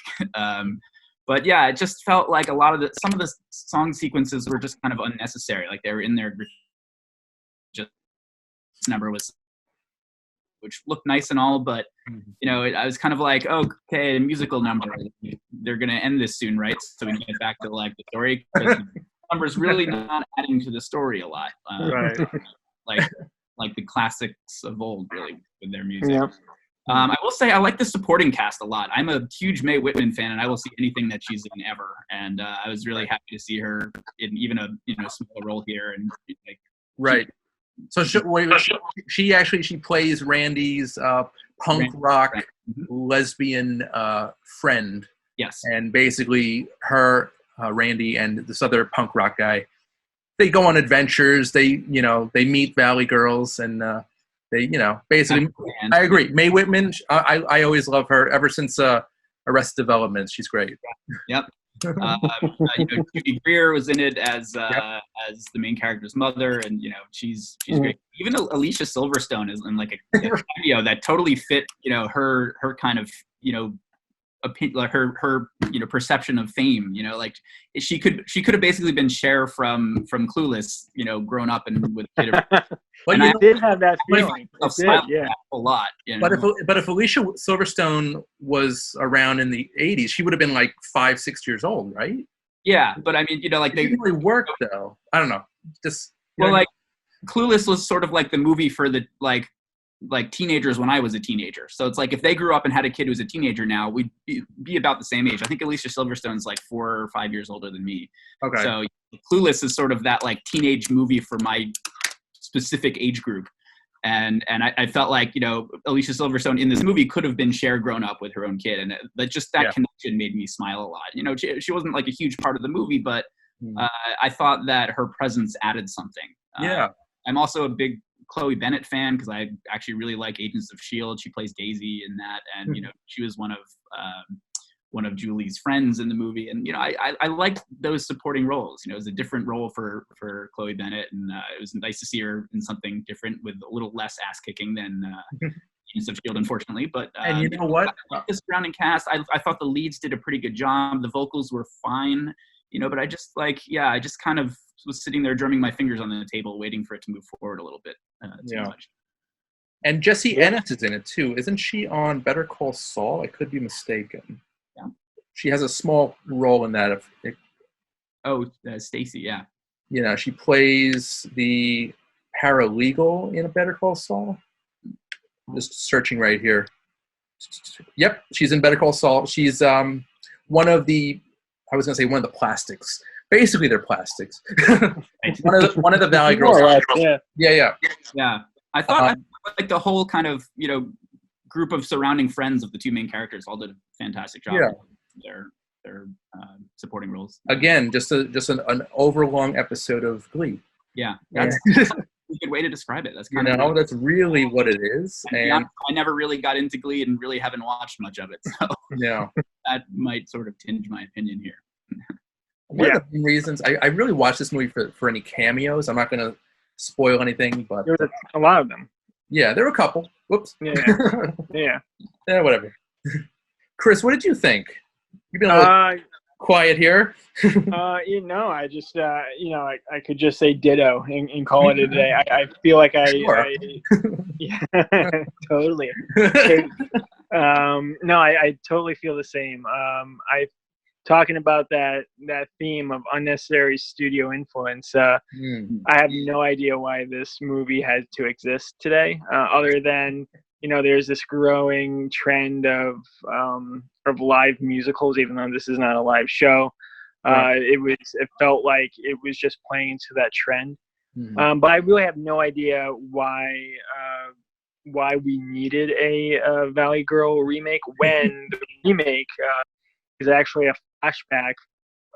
But yeah, it just felt like some of the song sequences were just kind of unnecessary. Like they were in there, just number was, which looked nice and all, but I was kind of like, okay, a musical number. They're gonna end this soon, right? So we can get back to like the story. Because the number's really not adding to the story a lot. Right. Like the classics of old, really, with their music. Yeah. I will say I like the supporting cast a lot. I'm a huge Mae Whitman fan, and I will see anything that she's in ever. And I was really happy to see her in even a small role here. And like, Right. So she plays Randy's punk rock lesbian friend. Yes. And basically her, Randy, and this other punk rock guy, they go on adventures. They meet Valley girls, and they basically. I agree. Mae Whitman. I always love her ever since Arrested Development. She's great. Yep. Judy Greer was in it as the main character's mother, and she's great. Even Alicia Silverstone is in like a cameo that totally fit her kind of opinion, her perception of fame. Like she could have basically been Cher from Clueless, grown up and with a kid. But I did have that feeling. Yeah, a lot. But if Alicia Silverstone was around in the 80s, she would have been like 5-6 years old, right? Yeah, but I mean, like they didn't really work though. I don't know. Just like Clueless was sort of like the movie for the like teenagers when I was a teenager. So it's like if they grew up and had a kid who's a teenager now, we'd be about the same age. I think Alicia Silverstone's like 4 or 5 years older than me. Okay. So Clueless is sort of that like teenage movie for my specific age group. And I felt like, Alicia Silverstone in this movie could have been Cher grown up with her own kid. And that connection made me smile a lot. She wasn't like a huge part of the movie, but I thought that her presence added something. I'm also a big Chloe Bennett fan because I actually really like Agents of S.H.I.E.L.D. She plays Daisy in that. And, she was one of Julie's friends in the movie. And, I liked those supporting roles. It was a different role for Chloe Bennett. And it was nice to see her in something different with a little less ass kicking than Agents of S.H.I.E.L.D., unfortunately. But and you know what? I like the surrounding cast. I thought the leads did a pretty good job. The vocals were fine, but I just I just kind of was sitting there drumming my fingers on the table, waiting for it to move forward a little bit too much. And Jessie Ennis is in it too. Isn't she on Better Call Saul? I could be mistaken. Yeah. She has a small role in that. Stacy, yeah. She plays the paralegal in a Better Call Saul. Just searching right here. Yep, she's in Better Call Saul. She's one of the plastics. Basically, they're plastics. one of the Valley girls. Yeah. I thought like the whole kind of group of surrounding friends of the two main characters all did a fantastic job. Their supporting roles. Again, just an overlong episode of Glee. Yeah, that's a good way to describe it. That's kind of that's really what it is. And I never really got into Glee and really haven't watched much of it, so that might sort of tinge my opinion here. One of the main reasons I really watched this movie for any cameos. I'm not going to spoil anything, but there was a lot of them. Yeah, there were a couple. Whoops. Yeah. Whatever. Chris, what did you think? You've been a little quiet here. I just I could just say ditto and call it a day. I feel like totally. No, I totally feel the same. talking about that theme of unnecessary studio influence. I have no idea why this movie had to exist today, other than there's this growing trend of live musicals, even though this is not a live show. Right. It felt like it was just playing into that trend. Mhm. But I really have no idea why we needed a Valley Girl remake when the remake is actually a flashback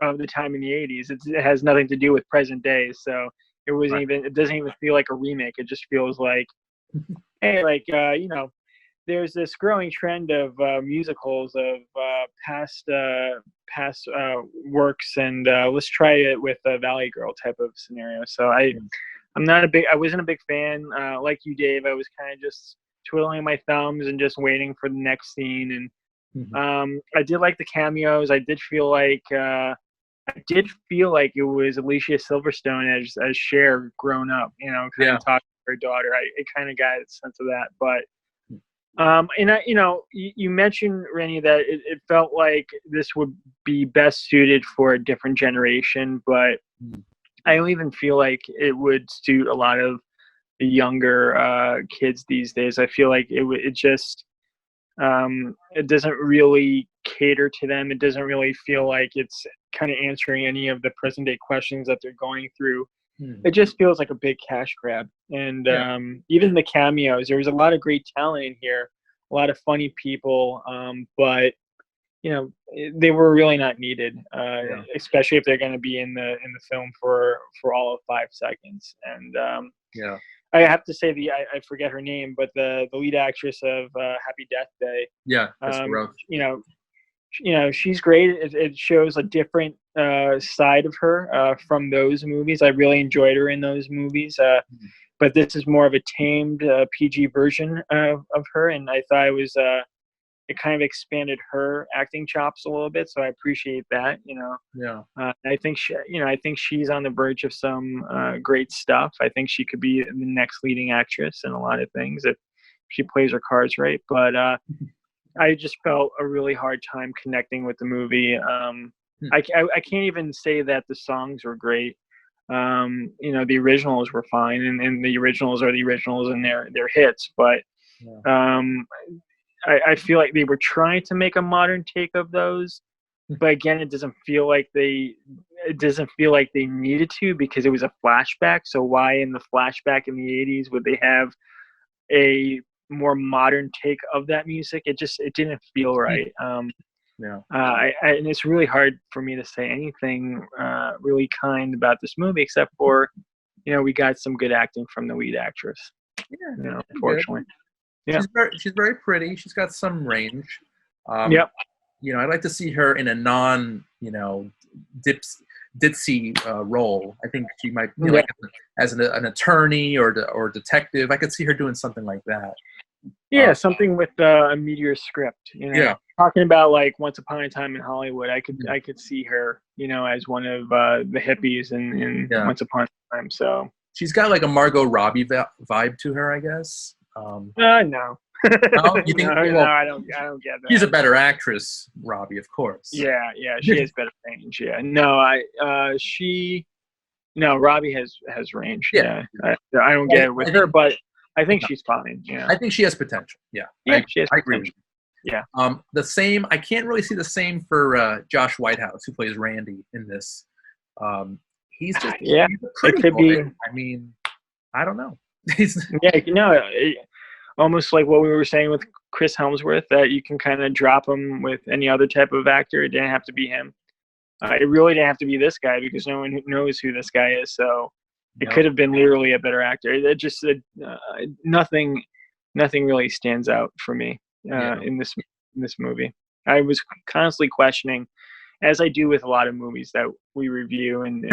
of the time in the 80s. It has nothing to do with present day, so it doesn't even feel like a remake. It just feels like, hey, there's this growing trend of musicals of past works, and let's try it with a Valley Girl type of scenario. So I wasn't a big fan. Like you, Dave, I was kind of just twiddling my thumbs and just waiting for the next scene. And I did like the cameos. I did feel like it was Alicia Silverstone as Cher grown up. Kind of talking to her daughter. I kind of got a sense of that, but. And you mentioned, Rennie, that it felt like this would be best suited for a different generation, but I don't even feel like it would suit a lot of the younger kids these days. I feel like it doesn't really cater to them. It doesn't really feel like it's kind of answering any of the present day questions that they're going through. It just feels like a big cash grab. And even the cameos, there was a lot of great talent in here, a lot of funny people, but they were really not needed, especially if they're going to be in the film for all of 5 seconds. And I have to say I forget her name, but the lead actress of Happy Death Day. Yeah, that's gross. She's great. It shows a different side of her from those movies. I really enjoyed her in those movies. But this is more of a tamed PG version of her, and I thought it kind of expanded her acting chops a little bit. So I appreciate that. I think she's on the verge of some great stuff. I think she could be the next leading actress in a lot of things if she plays her cards right. But I just felt a really hard time connecting with the movie. I can't even say that the songs were great. The originals were fine, and the originals are the originals and they're hits. But I feel like they were trying to make a modern take of those. But again, it doesn't feel like they needed to, because it was a flashback. So why in the flashback in the 80s would they have a more modern take of that music? It didn't feel right. And it's really hard for me to say anything really kind about this movie, except for we got some good acting from the lead actress. Unfortunately. Yeah, she's very pretty. She's got some range. Yep. I'd like to see her in a non ditzy role. I think she might be like as an attorney or detective. I could see her doing something like that. Yeah, something with a Meteor script. Talking about like Once Upon a Time in Hollywood. I could see her, as one of the hippies in Once Upon a Time. So she's got like a Margot Robbie vibe to her, I guess. No. No, you think? No, I don't get that. She's a better actress, Robbie, of course. Yeah, she has better range. Yeah, no, Robbie has range. Yeah, I don't get it with her, but I think she's fine. Yeah, I think she has potential. Yeah, she has potential. I agree with you. Yeah. The same. I can't really see the same for Josh Whitehouse, who plays Randy in this. He's just he's a pretty it could boy. be. I mean, I don't know. Almost like what we were saying with Chris Helmsworth, that you can kind of drop him with any other type of actor. It didn't have to be him. It really didn't have to be this guy, because no one knows who this guy is. So it could have been literally a better actor. It just nothing really stands out for me in this movie. I was constantly questioning, as I do with a lot of movies that we review, and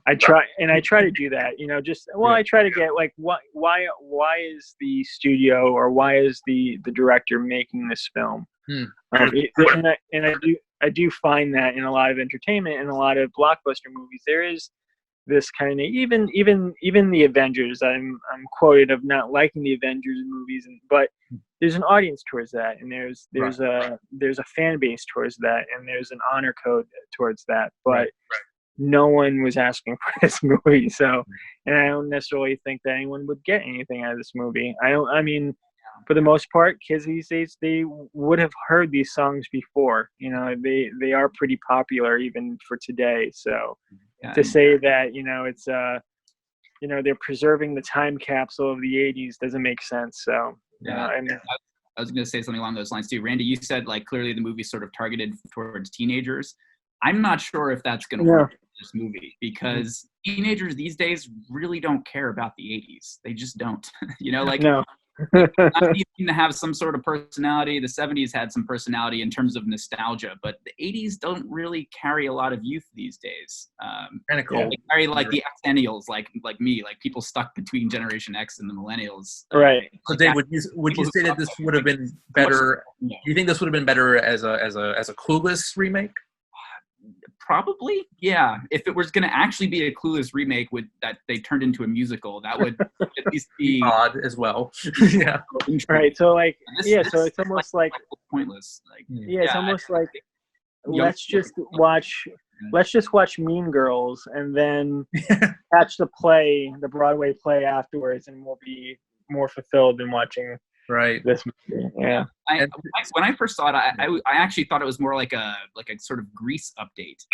I try to do that. I try to get like why is the studio or why is the director making this film? And I do find that in a lot of entertainment and a lot of blockbuster movies, there is this kind of even the Avengers. I'm quoted of not liking the Avengers movies, but there's an audience towards that, and there's a fan base towards that, and there's an honor code towards that. But no one was asking for this movie, so, and I don't necessarily think that anyone would get anything out of this movie. I mean, for the most part, kids these days, they would have heard these songs before. You know, they are pretty popular even for today. So to say that, you know, it's you know, they're preserving the time capsule of the 80s doesn't make sense. So I was going to say something along those lines too. Randy, you said like clearly the movie's sort of targeted towards teenagers. I'm not sure if that's going to work in this movie, because teenagers these days really don't care about the 80s. They just don't. You know, like they seem to have some sort of personality. The 70s had some personality in terms of nostalgia, but the 80s don't really carry a lot of youth these days. Kind of cool. They carry like the Xennials, like me, like people stuck between Generation X and the Millennials. Right. So Dave, would you say that this would have been better? Do you think this would have been better as a Clueless remake? Probably, yeah. If it was going to actually be a Clueless remake that they turned into a musical, that would at least be odd as well. Yeah. Right. So like, so it's almost like pointless. Like, it's almost like let's just watch Mean Girls and then catch the Broadway play afterwards, and we'll be more fulfilled than watching this movie. Yeah. When I first saw it, I actually thought it was more like a sort of Grease update.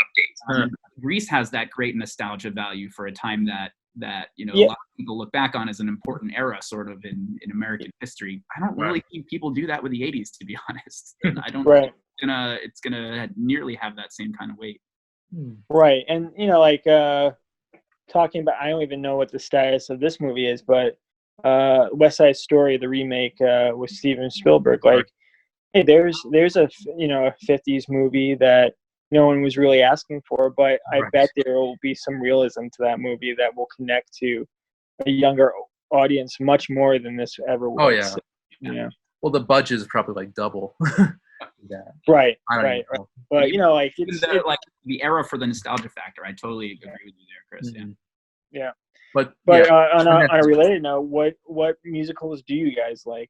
Grease has that great nostalgia value for a time that you know a lot of people look back on as an important era, sort of in American history. I don't really think people do that with the 80s, to be honest. And I don't think it's gonna nearly have that same kind of weight. Right, and you know, like talking about, I don't even know what the status of this movie is, but West Side Story, the remake with Steven Spielberg, like, hey, there's a 50s movie that no one was really asking for, but I bet there will be some realism to that movie that will connect to a younger audience much more than this ever was. Oh yeah. Yeah. Well, the budget is probably like double. Right. But you know, like it's like the era for the nostalgia factor. I totally agree with you there, Chris. Yeah. But on a related note, what musicals do you guys like?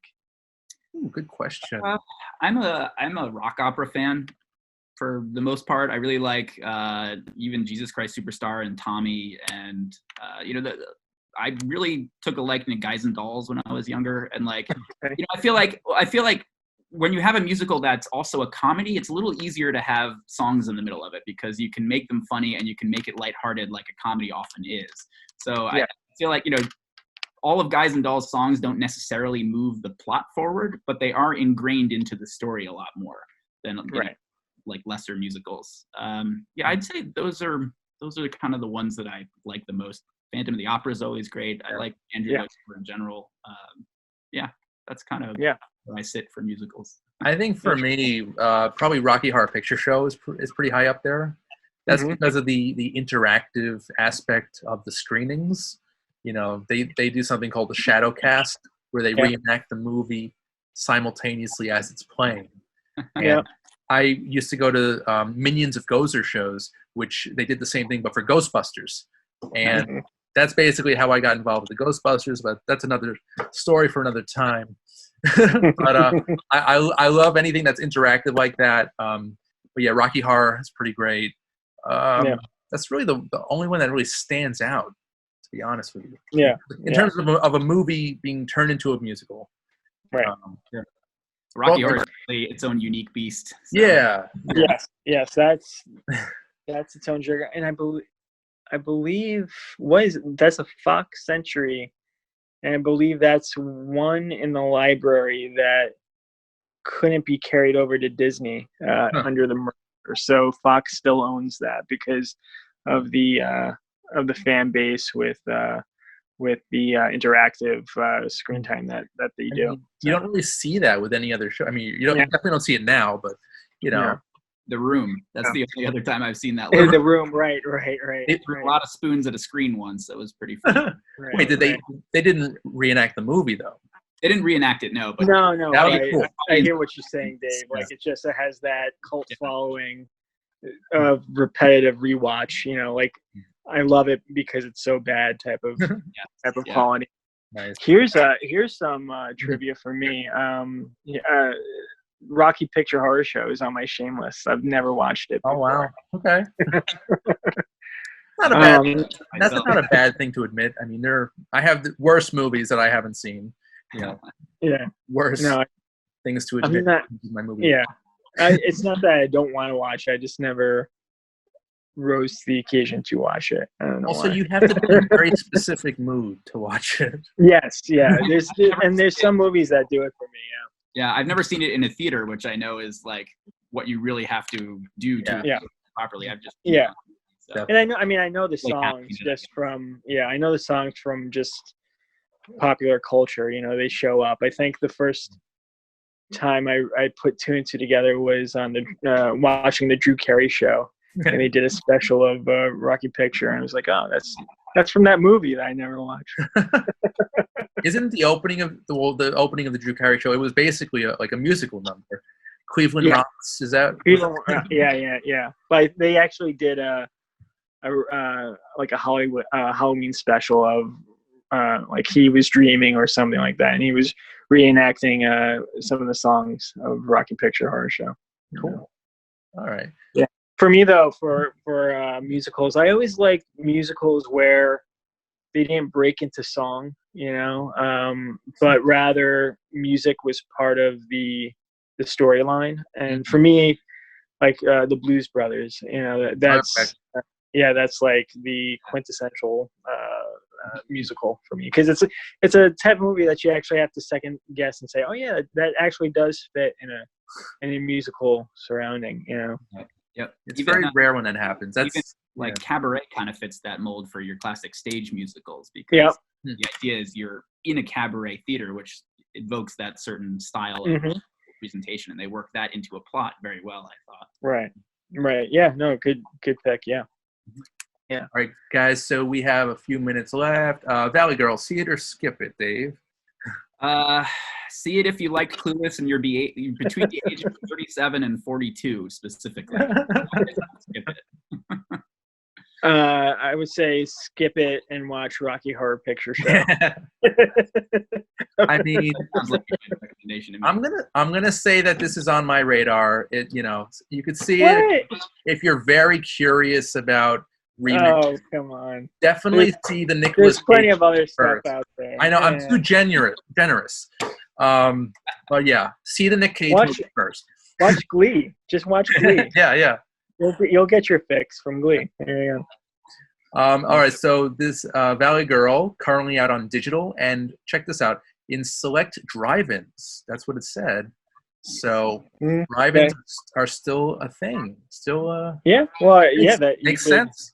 Ooh, good question. I'm a rock opera fan for the most part. I really like even Jesus Christ Superstar and Tommy, and I really took a liking to Guys and Dolls when I was younger, and like you know, I feel like when you have a musical that's also a comedy, it's a little easier to have songs in the middle of it because you can make them funny and you can make it lighthearted like a comedy often is. So I feel like, you know, all of Guys and Dolls songs don't necessarily move the plot forward, but they are ingrained into the story a lot more than you know, like lesser musicals. I'd say those are kind of the ones that I like the most. Phantom of the Opera is always great. I like Andrew Lloyd Webber in general. That's kind of where I sit for musicals. I think for me, probably Rocky Horror Picture Show is pretty high up there. That's because of the interactive aspect of the screenings. You know, they do something called the shadow cast, where they reenact the movie simultaneously as it's playing. And I used to go to Minions of Gozer shows, which they did the same thing, but for Ghostbusters. And that's basically how I got involved with the Ghostbusters, but that's another story for another time. But I love anything that's interactive like that. But yeah, Rocky Horror is pretty great. That's really the only one that really stands out, to be honest with you. Yeah. In terms of a movie being turned into a musical. Right. Rocky Horror is really its own unique beast. So. Yeah. Yes. That's its own sugar, and I believe that's a Fox Century, and I believe that's one in the library that couldn't be carried over to Disney under the merger. So Fox still owns that because of the fan base with the interactive screen time that they do. You don't really see that with any other show. I mean, you definitely don't see it now, but you know. Yeah. The Room. That's the only other time I've seen that. The Room, right. They threw a lot of spoons at a screen once. That was pretty funny. Wait, they didn't reenact the movie though? They didn't reenact it, no. But no. That would be cool. I hear what you're saying, Dave. Like it has that cult following of repetitive rewatch. You know, like I love it because it's so bad type of Yeah. quality. Nice. Here's some trivia for me. Rocky Picture Horror Show is on my shame list. I've never watched it Oh wow. before. Okay. Not a bad. That's Myself. not a bad thing to admit. I mean, I have the worst movies that I haven't seen. You know, Yeah. worse No, things to I'm admit. not. My movie. Yeah. It's not that I don't want to watch. I just never rose to the occasion to watch it. I don't know Also, why. you have to be in a very specific mood to watch it. Yes. Yeah. There's some movies that do it for me. Yeah, I've never seen it in a theater, which I know is like what you really have to do to Yeah. do it properly. I've just Yeah. So, And I know the Like, songs happy to just from I know the songs from just popular culture. You know, they show up. I think the first time I put two and two together was on the watching the Drew Carey show, and they did a special of Rocky Picture, and I was like, oh, that's from that movie that I never watched. Isn't the opening of the opening of the Drew Carey show? It was basically like a musical number. Cleveland Yeah. Rocks. Is that? Yeah. But they actually did like a Hollywood Halloween special of like He Was Dreaming or something like that, and he was reenacting some of the songs of Rocky Picture Horror Show. Cool. All right. Yeah. For me though, for musicals, I always liked musicals where they didn't break into song, but rather music was part of the storyline. And for me, like the Blues Brothers, that's that's like the quintessential musical for me, because it's a type of movie that you actually have to second guess and say, oh yeah, that actually does fit in a musical surrounding. Yep. It's very rare when that happens. That's even, Cabaret kind of fits that mold for your classic stage musicals, because the idea is you're in a cabaret theater, which evokes that certain style of presentation, and they work that into a plot very well, I thought. Right. Yeah. No. Good pick. Yeah. All right, guys. So we have a few minutes left. Valley Girl, see it or skip it, Dave? See it if you like Clueless and you're between the age of 37 and 42 specifically. Skip it. I would say skip it and watch Rocky Horror Picture Show. I mean, Sounds like a good recommendation to me. I'm gonna say that this is on my radar. You could see it if you're very curious about remixes. Oh, come on! Definitely see the Nicolas. There's plenty Cage of other stuff first. out there. I know I'm too generous. But yeah, see the Nick Cage movie first. Watch Glee. Just watch Glee. Yeah. You'll get your fix from Glee. There you go. All right, so this Valley Girl currently out on digital, and check this out, in select drive-ins. That's what it said. So drive-ins are still a thing. Still. Yeah. Well, yeah, that makes sense.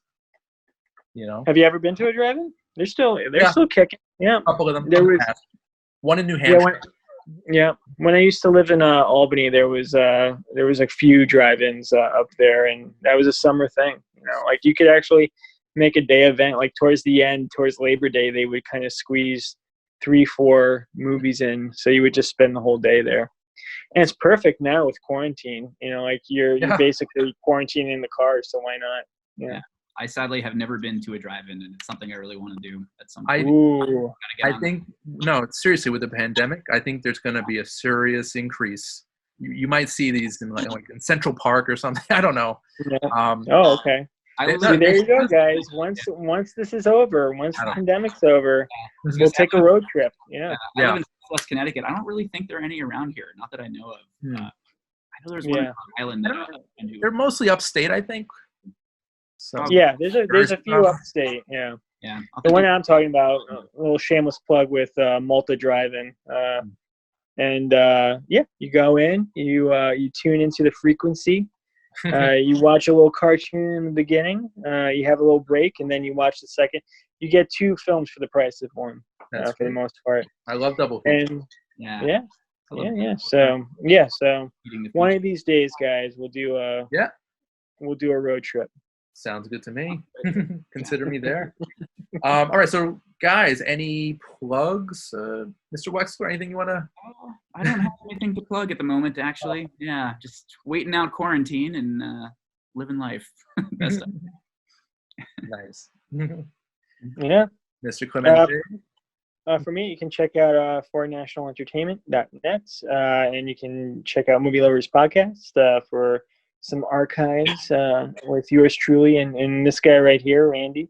Have you ever been to a drive-in? They're still kicking. Yeah. A couple of them. There was one in New Hampshire. When I used to live in Albany, there was a few drive-ins up there, and that was a summer thing. Like you could actually make a day event. Like towards the end, towards Labor Day, they would kind of squeeze 3-4 movies in, so you would just spend the whole day there. And it's perfect now with quarantine. Like you're basically quarantining in the car, so why not? Yeah. I sadly have never been to a drive-in, and it's something I really want to do at some point. I think seriously, with the pandemic, I think there's going to be a serious increase. You might see these in like in Central Park or something. I don't know. Yeah. Okay. There you go, guys. Once this is over, once the pandemic's over, we'll take a road trip. Yeah. I live in Southwest Connecticut. I don't really think there are any around here. Not that I know of. I know there's one on Long Island. They're mostly upstate, I think. So yeah, there's a few upstate. Yeah. Yeah. The one I'm talking about, a little shameless plug with Malta Drive-In. You go in, you tune into the frequency. You watch a little cartoon in the beginning. You have a little break, and then you watch the second. You get 2 films for the price of one, for the most part. I love double. And So one of these days, guys, we'll do a road trip. Sounds good to me. Consider me there. All right, so guys, any plugs, Mr. Wexler? Anything you want to? I don't have anything to plug at the moment, actually. Yeah, just waiting out quarantine and living life. Best of. Nice. Yeah. Mr. Clemente. For me, you can check out foreignnationalentertainment.net, and you can check out Movie Lovers Podcast for some archives with yours truly and this guy right here, Randy.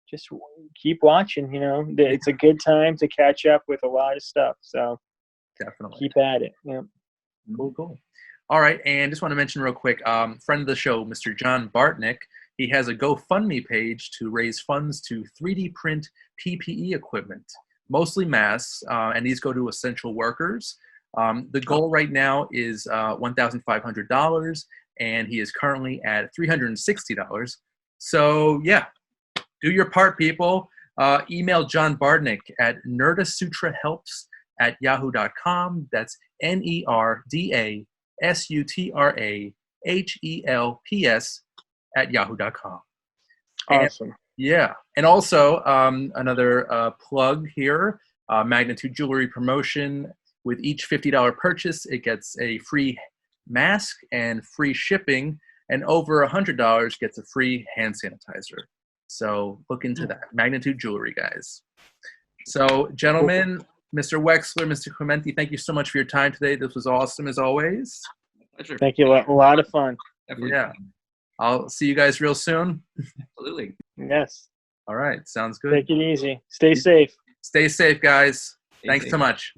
Just keep watching. It's a good time to catch up with a lot of stuff. So Definitely keep at it. Yeah. Cool. All right, and just want to mention real quick, friend of the show, Mr. John Bartnick. He has a GoFundMe page to raise funds to 3D print PPE equipment, mostly masks, and these go to essential workers. The goal right now is $1,500, and he is currently at $360. So, yeah, do your part, people. Email John Bartnick at nerdasutrahelps@yahoo.com. That's NERDASUTRAHELPS @yahoo.com. Awesome. And also another plug here, Magnitude Jewelry promotion. With each $50 purchase, it gets a free mask and free shipping, and over $100 gets a free hand sanitizer. So look into that. Magnitude Jewelry, guys. So, gentlemen, Mr. Wexler, Mr. Clemente, thank you so much for your time today. This was awesome as always. Pleasure. Thank you. A lot of fun. Definitely. Yeah. I'll see you guys real soon. Absolutely. Yes. All right. Sounds good. Take it easy. Stay safe. Stay safe, guys. Stay Thanks safe. so much.